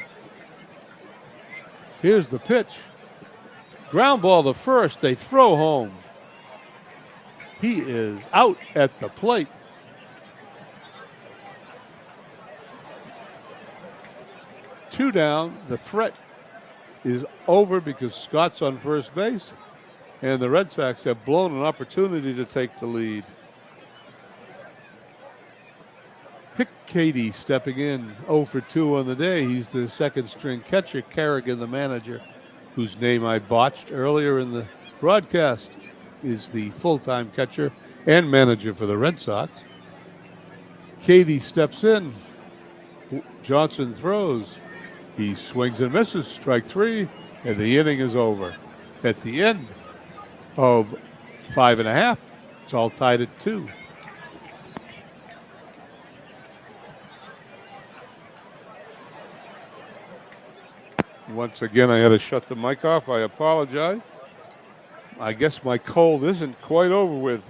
Here's the pitch. Ground ball to first. They throw home. He is out at the plate. Two down. The threat is over because Scott's on first base, and the Red Sox have blown an opportunity to take the lead. Pick Katie stepping in 0 for 2 on the day. He's the second string catcher. Kerrigan, the manager, whose name I botched earlier in the broadcast, is the full-time catcher and manager for the Red Sox. Katie steps in. Johnson throws. He swings and misses, strike 3, and the inning is over. At the end of 5.5, it's all tied at 2. Once again, I had to shut the mic off. I apologize. I guess my cold isn't quite over with.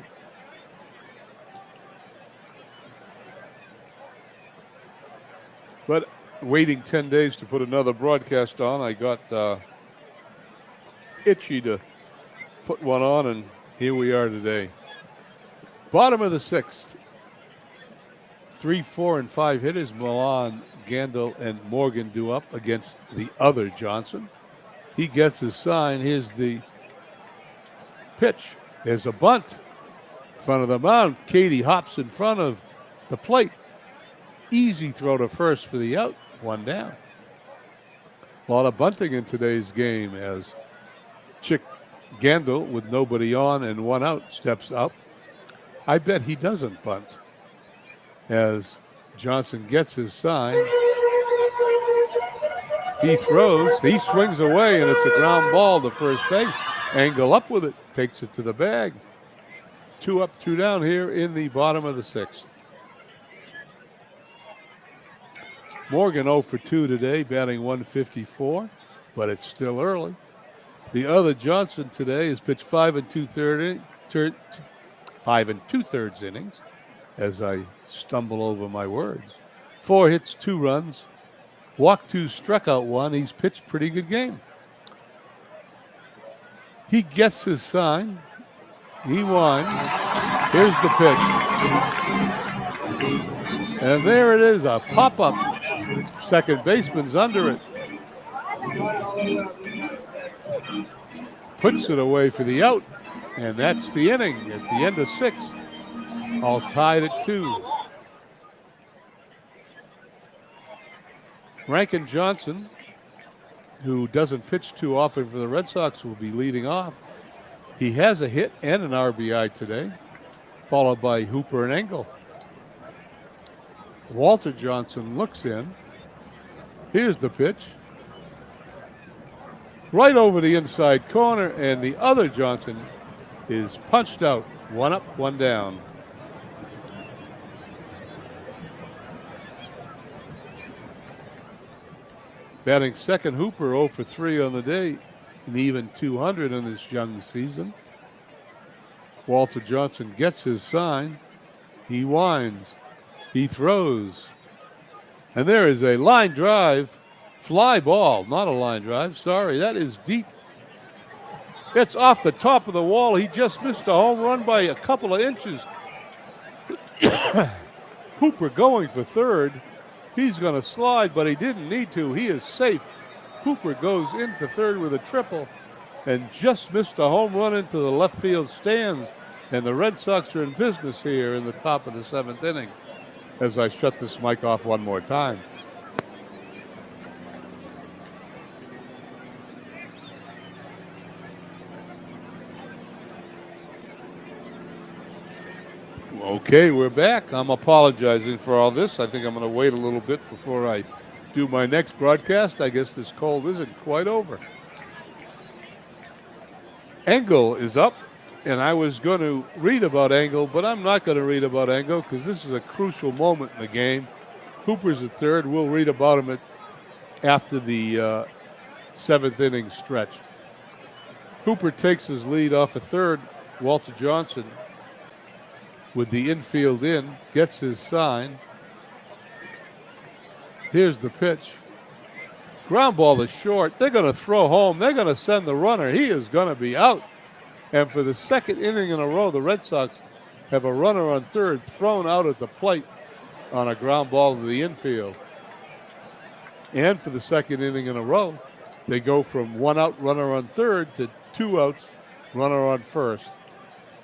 But waiting 10 days to put another broadcast on, I got itchy to put one on, and here we are today. Bottom of the 6th. 3, 4, and 5 hitters, Milan, Gandil, and Morgan do up against the other Johnson. He gets his sign. Here's the pitch. There's a bunt in front of the mound. Katie hops in front of the plate. Easy throw to first for the out. 1 down. A lot of bunting in today's game as Chick Gandil, with nobody on and 1 out, steps up. I bet he doesn't bunt as Johnson gets his sign. He throws, he swings away, and it's a ground ball to first base. Angle up with it, takes it to the bag. 2 up, 2 down here in the bottom of the 6th. Morgan 0 for 2 today, batting 154, but it's still early. The other Johnson today has pitched 5 2/3 innings, as I stumble over my words. 4 hits, 2 runs, walked 2, struck out 1. He's pitched pretty good game. He gets his sign. He winds. Here's the pitch. And there it is, a pop-up. Second baseman's under it. Puts it away for the out. And that's the inning at the end of 6. All tied at 2. Rankin Johnson, who doesn't pitch too often for the Red Sox, will be leading off. He has a hit and an RBI today, followed by Hooper and Engel. Walter Johnson looks in. Here's the pitch. Right over the inside corner, and the other Johnson is punched out. 1 up, 1 down. Batting second, Hooper 0 for 3 on the day, an even 200 in this young season. Walter Johnson gets his sign. He winds. He throws. And there is a line drive. Fly ball, not a line drive. Sorry, that is deep. It's off the top of the wall. He just missed a home run by a couple of inches. Hooper going for third. He's going to slide, but he didn't need to. He is safe. Hooper goes into third with a triple and just missed a home run into the left field stands. And the Red Sox are in business here in the top of the 7th inning as I shut this mic off one more time. Okay, we're back. I'm apologizing for all this. I think I'm going to wait a little bit before I do my next broadcast. I guess this cold isn't quite over. Engel is up, and I was going to read about Engel, but I'm not going to read about Engel because this is a crucial moment in the game. Hooper's at third. We'll read about him after the 7th inning stretch. Hooper takes his lead off a third. Walter Johnson, with the infield in, gets his sign. Here's the pitch. Ground ball is short. They're going to throw home. They're going to send the runner. He is going to be out. And for the second inning in a row, the Red Sox have a runner on third thrown out at the plate on a ground ball to the infield. And for the second inning in a row, they go from 1 out runner on third to 2 outs runner on first.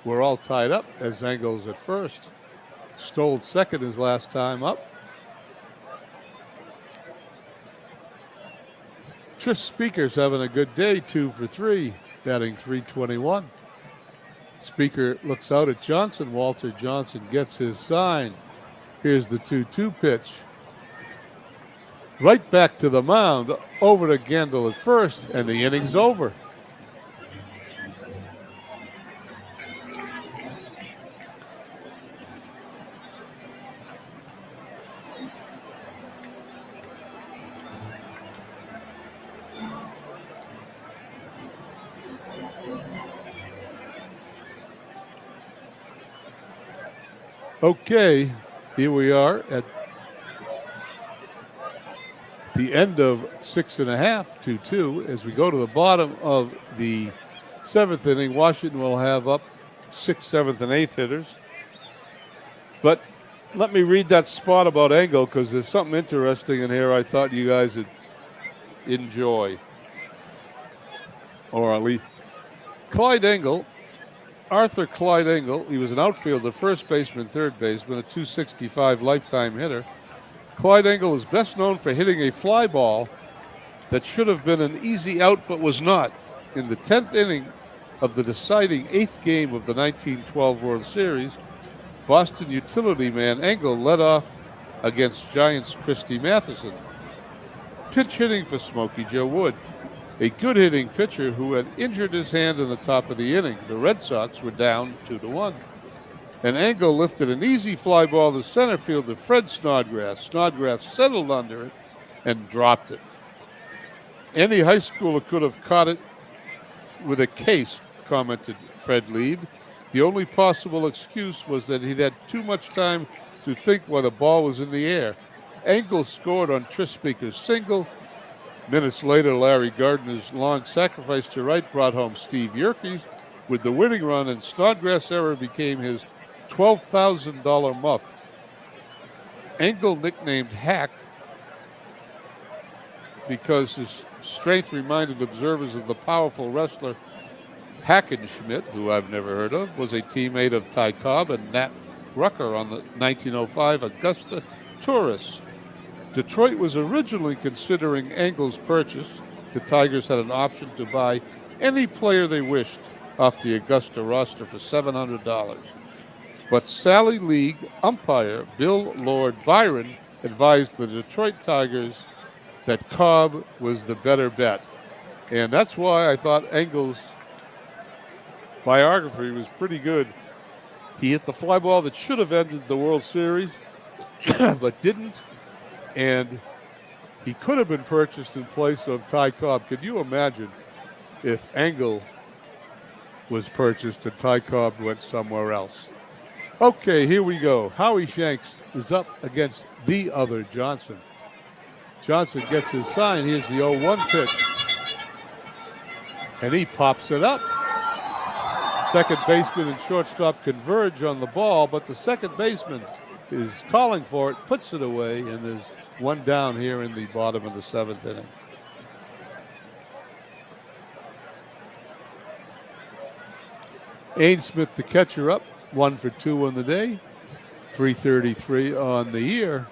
We're all tied up as Engel's at first. Stoll second his last time up. Tris Speaker's having a good day, 2 for 3, batting .321. Speaker looks out at Johnson. Walter Johnson gets his sign. Here's the 2-2 pitch. Right back to the mound, over to Gendel at first, and the inning's over. Okay, here we are at the end of 6.5, 2-2. As we go to the bottom of the 7th inning, Washington will have up 6th, 7th, and 8th hitters. But let me read that spot about Engel, because there's something interesting in here I thought you guys would enjoy. Or at least Clyde Engel. Arthur Clyde Engel, he was an outfielder, first baseman, third baseman, a .265 lifetime hitter. Clyde Engel is best known for hitting a fly ball that should have been an easy out but was not. In the 10th inning of the deciding 8th game of the 1912 World Series, Boston utility man Engel led off against Giants' Christy Matheson. Pitch hitting for Smokey Joe Wood, a good hitting pitcher who had injured his hand in the top of the inning. The Red Sox were down 2-1. And Engel lifted an easy fly ball to center field to Fred Snodgrass. Snodgrass settled under it and dropped it. Any high schooler could have caught it with a case, commented Fred Lieb. The only possible excuse was that he'd had too much time to think while the ball was in the air. Engel scored on Tris Speaker's single. Minutes later, Larry Gardner's long sacrifice to right brought home Steve Yerkes with the winning run, and Snodgrass' error became his $12,000 muff. Engel, nicknamed Hack because his strength reminded observers of the powerful wrestler Hackenschmidt, who I've never heard of, was a teammate of Ty Cobb and Nat Rucker on the 1905 Augusta Taurus. Detroit was originally considering Engel's purchase. The Tigers had an option to buy any player they wished off the Augusta roster for $700. But Sally League umpire Bill Lord Byron advised the Detroit Tigers that Cobb was the better bet. And that's why I thought Engel's biography was pretty good. He hit the fly ball that should have ended the World Series, but didn't. And he could have been purchased in place of Ty Cobb. Could you imagine if Engel was purchased and Ty Cobb went somewhere else? Okay, here we go. Howie Shanks is up against the other Johnson. Johnson gets his sign. Here's the 0-1 pitch. And he pops it up. Second baseman and shortstop converge on the ball, but the second baseman is calling for it, puts it away, and there's one down here in the bottom of the 7th inning. Ainsmith, the catcher, up 1 for 2 on the day, 333 on the year.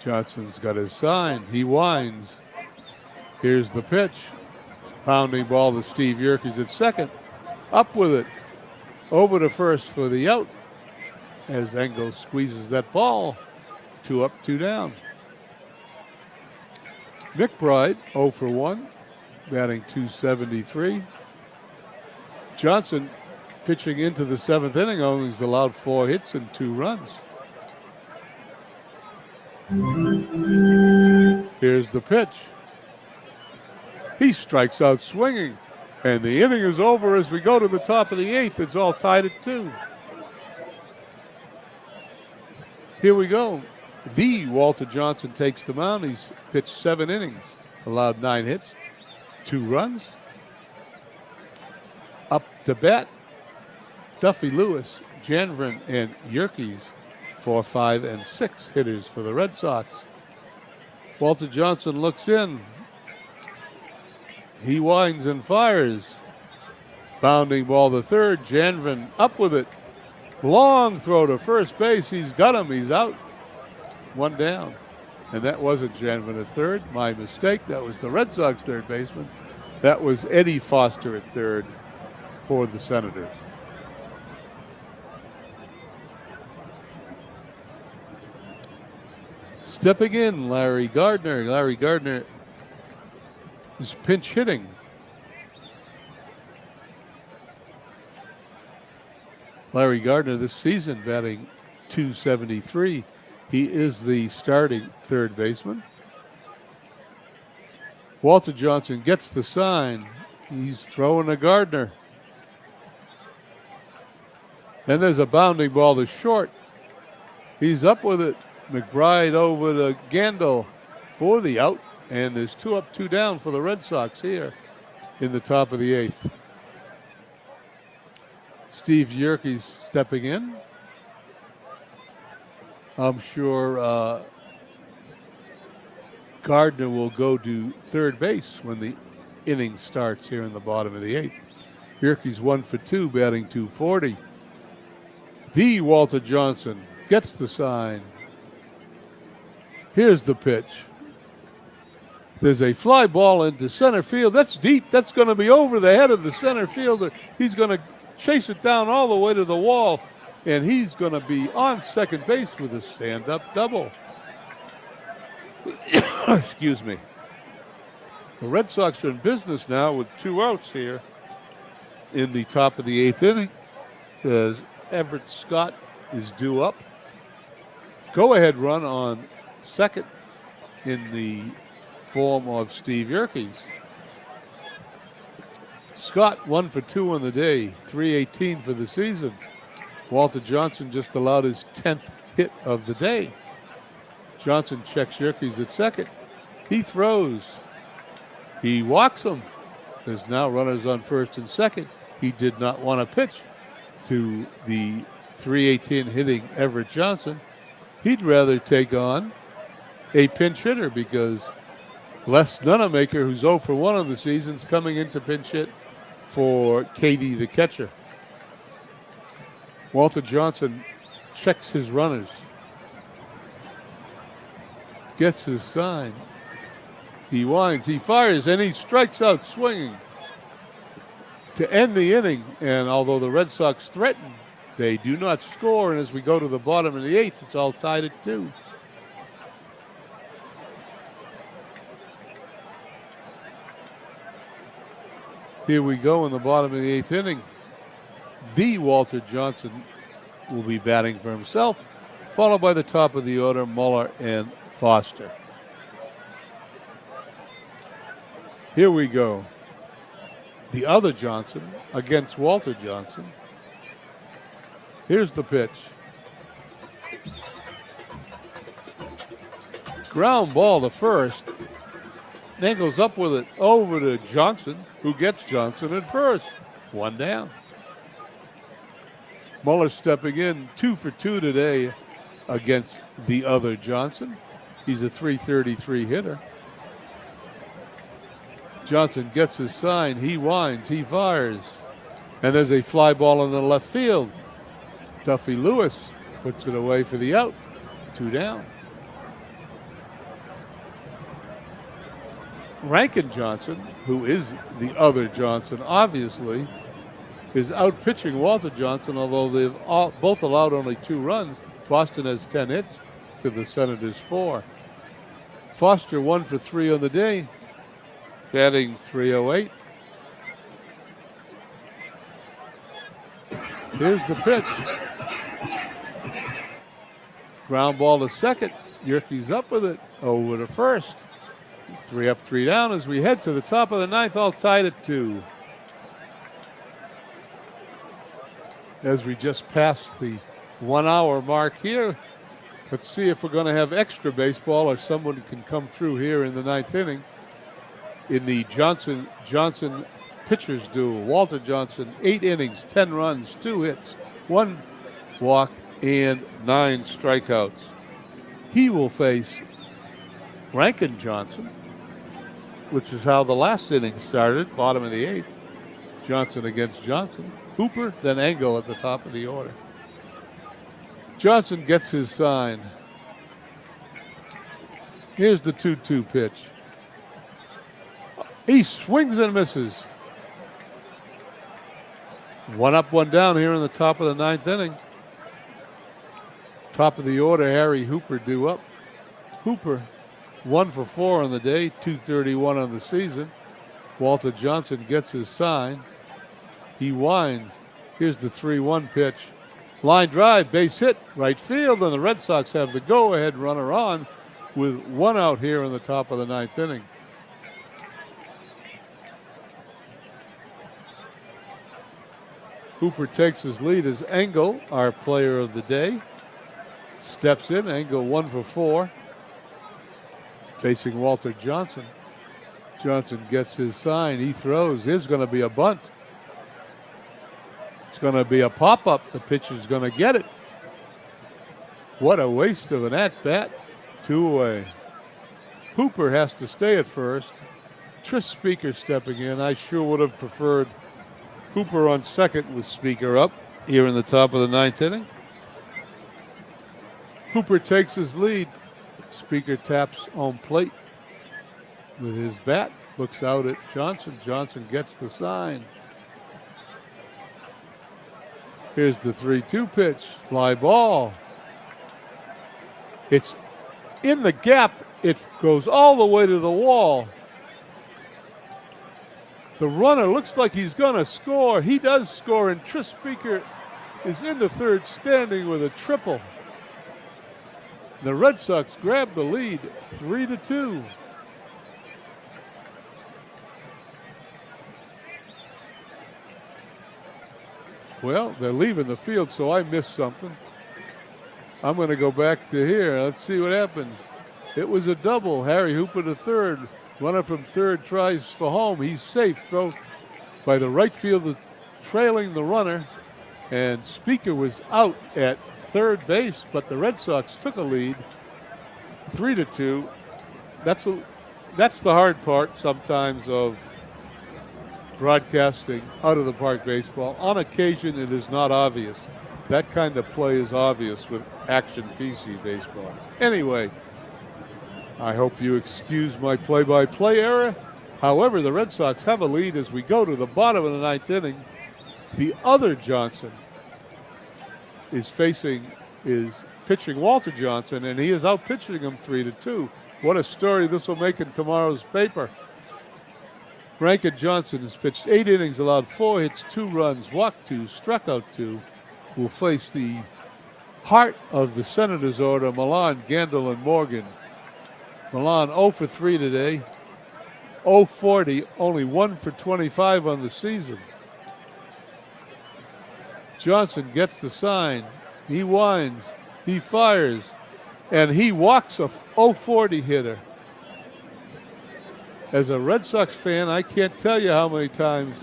Johnson's got his sign. He winds. Here's the pitch. Pounding ball to Steve Yerkes at second. Up with it. Over to first for the out as Engel squeezes that ball. 2 up, 2 down. McBride, 0 for 1, batting .273. Johnson, pitching into the 7th inning, only has allowed 4 hits and 2 runs. Here's the pitch. He strikes out swinging, and the inning is over as we go to the top of the 8th. It's all tied at 2. Here we go. The Walter Johnson takes the mound. He's pitched 7 innings, allowed 9 hits, 2 runs. Up to bat, Duffy Lewis, Janvrin, and Yerkes, 4, 5, and 6 hitters for the Red Sox. Walter Johnson looks in. He winds and fires. Bounding ball to third. Janvrin up with it. Long throw to first base. He's got him. He's out. 1 down. And that wasn't Janvrin at third. My mistake. That was the Red Sox third baseman. That was Eddie Foster at third for the Senators. Stepping in, Larry Gardner. Larry Gardner is pinch hitting. Larry Gardner this season batting .273. He is the starting third baseman. Walter Johnson gets the sign. He's throwing to Gardner. And there's a bounding ball to short. He's up with it. McBride over to Gandil for the out. And there's 2 up, 2 down for the Red Sox here in the top of the 8th. Steve Yerkes stepping in. I'm sure Gardner will go to third base when the inning starts here in the bottom of the 8th. Yerkes 1 for 2, batting .240. The Walter Johnson gets the sign. Here's the pitch. There's a fly ball into center field. That's deep. That's going to be over the head of the center fielder. He's going to chase it down all the way to the wall, and he's going to be on second base with a stand-up double. Excuse me. The Red Sox are in business now with 2 outs here in the top of the 8th inning. As Everett Scott is due up. Go-ahead run on second in the form of Steve Yerkes. Scott 1 for 2 on the day, 318 for the season. Walter Johnson just allowed his 10th hit of the day. Johnson checks Yerkes at second. He throws. He walks him. There's now runners on first and second. He did not want to pitch to the 318 hitting Everett Johnson. He'd rather take on a pinch hitter because Les Nunemaker, who's 0 for 1 on the season, is coming in to pinch hit for Katie the catcher. Walter Johnson checks his runners. Gets his sign. He winds, he fires, and he strikes out swinging to end the inning. And although the Red Sox threaten, they do not score. And as we go to the bottom of the 8th, it's all tied at 2. Here we go in the bottom of the 8th inning. The Walter Johnson will be batting for himself, followed by the top of the order, Muller and Foster. Here we go. The other Johnson against Walter Johnson. Here's the pitch. Ground ball to first. Then goes up with it over to Johnson, who gets Johnson at first. 1 down. Muller stepping in, 2 for 2 today against the other Johnson. He's a .333 hitter. Johnson gets his sign. He winds. He fires. And there's a fly ball in the left field. Duffy Lewis puts it away for the out. 2 down. Rankin Johnson, who is the other Johnson, obviously, is out pitching Walter Johnson, although they've both allowed only 2 runs. Boston has 10 hits to the Senators 4. Foster 1 for 3 on the day, batting .308. Here's the pitch. Ground ball to second. Yerkes up with it, over to first. 3 up, 3 down as we head to the top of the 9th, all tied at 2. As we just passed the 1 hour mark here Let's see if we're going to have extra baseball or someone can come through here in the ninth inning in the Johnson pitchers duel. Walter Johnson, 8 innings, 10 runs, 2 hits, 1 walk, and 9 strikeouts. He will face Rankin Johnson, which is how the last inning started, bottom of the 8th. Johnson against Johnson. Hooper, then Engel at the top of the order. Johnson gets his sign. Here's the 2-2 pitch. He swings and misses. 1 up, 1 down here in the top of the 9th inning. Top of the order, Harry Hooper due up. Hooper, 1 for 4 on the day, 231 on the season. Walter Johnson gets his sign. He winds. Here's the 3-1 pitch. Line drive, base hit, right field, and the Red Sox have the go-ahead runner on with 1 out here in the top of the 9th inning. Hooper takes his lead as Engel, our player of the day, steps in. Engel 1 for 4, facing Walter Johnson. Johnson gets his sign. He throws. Here's going to be a bunt. It's going to be a pop-up. The pitcher's going to get it. What a waste of an at-bat. 2 away. Hooper has to stay at first. Tris Speaker stepping in. I sure would have preferred Hooper on second with Speaker up here in the top of the 9th inning. Hooper takes his lead. Speaker taps home plate with his bat. Looks out at Johnson. Johnson gets the sign. Here's the 3-2 pitch. Fly ball. It's in the gap. It goes all the way to the wall. The runner looks like he's going to score. He does score, and Tris Speaker is in the third standing with a triple. The Red Sox grab the lead, 3-2. Well, they're leaving the field, so I missed something. I'm going to go back to here. Let's see what happens. It was a double. Harry Hooper to third. Runner from third tries for home. He's safe. Throw by the right fielder trailing the runner. And Speaker was out at third base, but the Red Sox took a lead, 3-2. That's the hard part sometimes of broadcasting out of the park baseball. On occasion, it is not obvious. That kind of play is obvious with action PC baseball. Anyway, I hope you excuse my play-by-play error. However, the Red Sox have a lead as we go to the bottom of the 9th inning. The other Johnson is pitching Walter Johnson, and he is out pitching him 3-2. What a story this will make in tomorrow's paper. Rankin Johnson has pitched 8 innings, allowed 4 hits, 2 runs, walked 2, struck out 2. Will face the heart of the Senators' order, Milan, Gandil, and Morgan. Milan 0 for 3 today, 0-40, only 1 for 25 on the season. Johnson gets the sign. He winds, he fires, and he walks a 0-40 hitter. As a Red Sox fan, I can't tell you how many times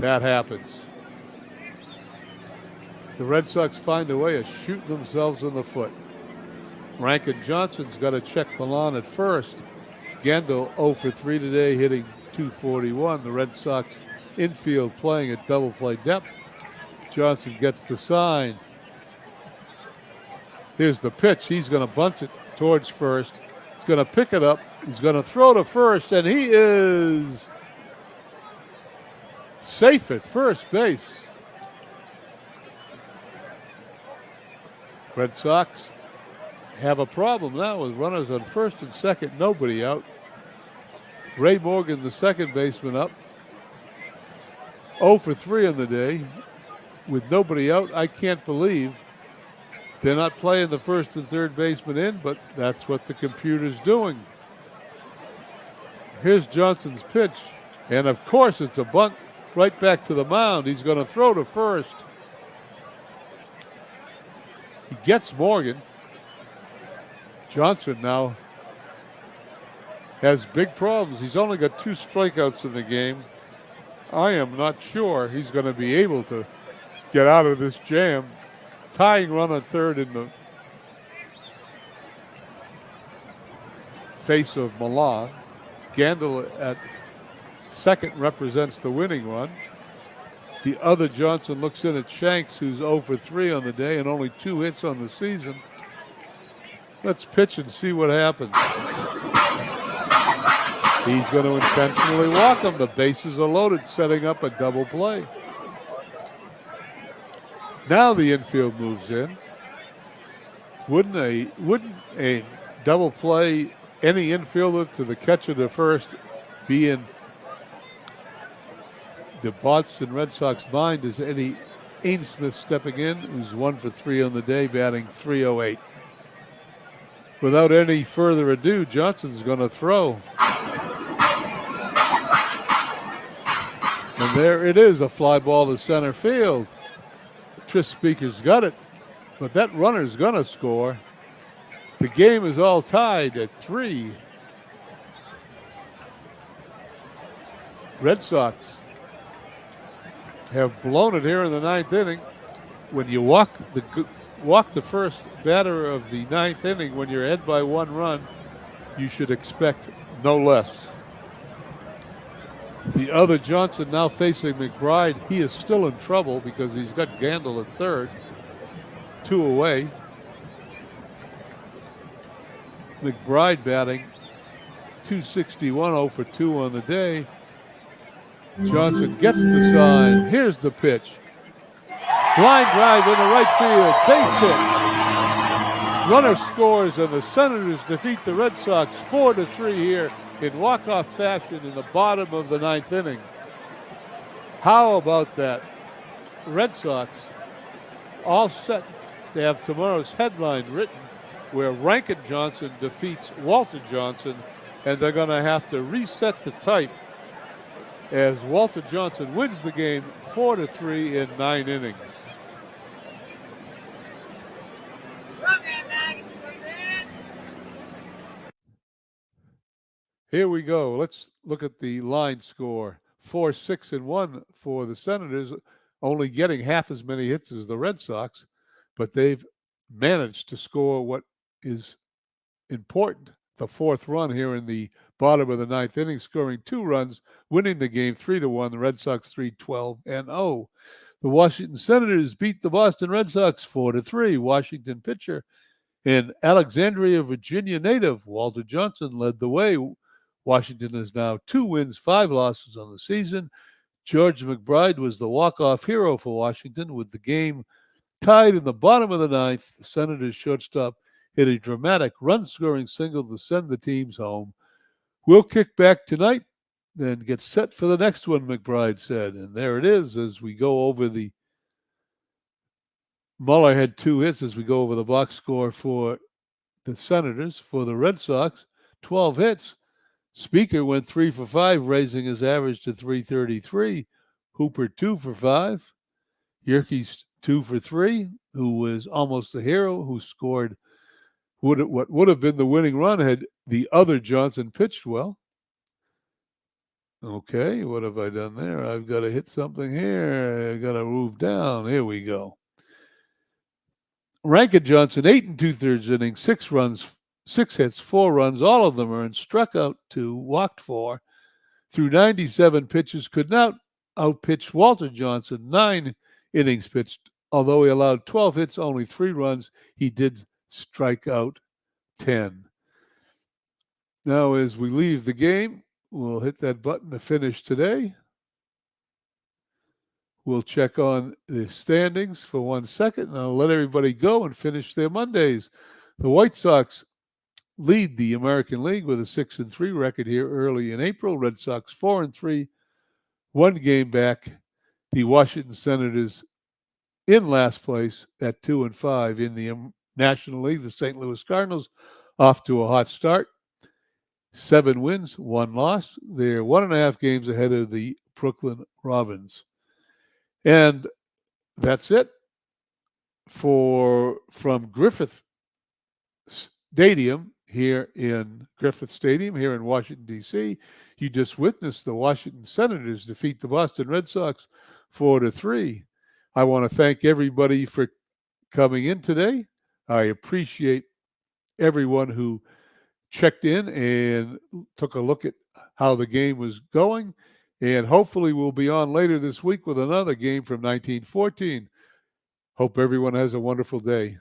that happens. The Red Sox find a way of shooting themselves in the foot. Rankin Johnson's got to check Milan at first. Gandil 0 for 3 today, hitting .241. The Red Sox infield playing at double play depth. Johnson gets the sign. Here's the pitch. He's going to bunt it towards first. He's going to pick it up. He's going to throw to first, and he is safe at first base. Red Sox have a problem now with runners on first and second, nobody out. Ray Morgan, the second baseman, up 0 for 3 on the day with nobody out. I can't believe they're not playing the first and third baseman in, but that's what the computer's doing. Here's Johnson's pitch, and of course it's a bunt right back to the mound. He's going to throw to first. He gets Morgan. Johnson now has big problems. He's only got 2 strikeouts in the game. I am not sure he's going to be able to get out of this jam. Tying run on third in the face of Milan. Gandil at second represents the winning run. The other Johnson looks in at Shanks, who's 0 for 3 on the day and only 2 hits on the season. Let's pitch and see what happens. He's going to intentionally walk him. The bases are loaded, setting up a double play. Now the infield moves in. Wouldn't a double play any infielder to the catcher to first be in the Boston Red Sox mind is Eddie Ainsmith stepping in, who's 1 for 3 on the day, batting .308. Without any further ado, Johnson's going to throw. And there it is, a fly ball to center field. Tris Speaker's got it, but that runner's going to score. The game is all tied at 3. Red Sox have blown it here in the 9th inning. When you walk the first batter of the 9th inning, when you're ahead by 1 run, you should expect no less. The other Johnson now facing McBride. He is still in trouble because he's got Gandil at third, 2 away. McBride batting .261, 0 for 2 on the day. Johnson gets the sign. Here's the pitch. Line drive into right field. Base hit. Runner scores, and the Senators defeat the Red Sox 4-3 here in walk-off fashion in the bottom of the 9th inning. How about that? Red Sox all set to have tomorrow's headline written, where Rankin Johnson defeats Walter Johnson, and they're going to have to reset the type as Walter Johnson wins the game 4-3 in 9 innings. Here we go. Let's look at the line score. 4-6-1 for the Senators, only getting half as many hits as the Red Sox, but they've managed to score what is important, the 4th run here in the bottom of the 9th inning, scoring 2 runs, winning the game 3-1. The Red Sox 3-12-0. The Washington Senators beat the Boston Red Sox 4-3. Washington pitcher and Alexandria, Virginia native Walter Johnson led the way. Washington is now 2 wins, 5 losses on the season. George McBride was the walk-off hero for Washington with the game tied in the bottom of the 9th. The Senators shortstop hit a dramatic run-scoring single to send the teams home. We'll kick back tonight, then get set for the next one, McBride said. And there it is as we go over the Muller had 2 hits as we go over the box score for the Senators. For the Red Sox, 12 hits. Speaker went 3 for 5, raising his average to .333. Hooper 2 for 5. Yerkes 2 for 3, who was almost the hero, who scored what would have been the winning run had the other Johnson pitched well. Okay, what have I done there? I've got to hit something here. I've got to move down. Here we go. Rankin Johnson, 8 2/3 innings, 6 runs, 6 hits, 4 runs, all of them earned, struck out 2, walked 4. Through 97 pitches, could not outpitch Walter Johnson, 9 innings pitched. Although he allowed 12 hits, only 3 runs, he did strike out 10. Now, as we leave the game, we'll hit that button to finish today. We'll check on the standings for 1 second, and I'll let everybody go and finish their Mondays. The White Sox lead the American League with a 6-3 record here early in April. Red Sox 4-3, 1 game back. The Washington Senators in last place at 2-5 in the National League. The St. Louis Cardinals off to a hot start. 7 wins, 1 loss. They're 1.5 games ahead of the Brooklyn Robins. And that's it from Griffith Stadium here in Griffith Stadium here in Washington, D.C. You just witnessed the Washington Senators defeat the Boston Red Sox 4-3. I want to thank everybody for coming in today. I appreciate everyone who checked in and took a look at how the game was going. And hopefully we'll be on later this week with another game from 1914. Hope everyone has a wonderful day.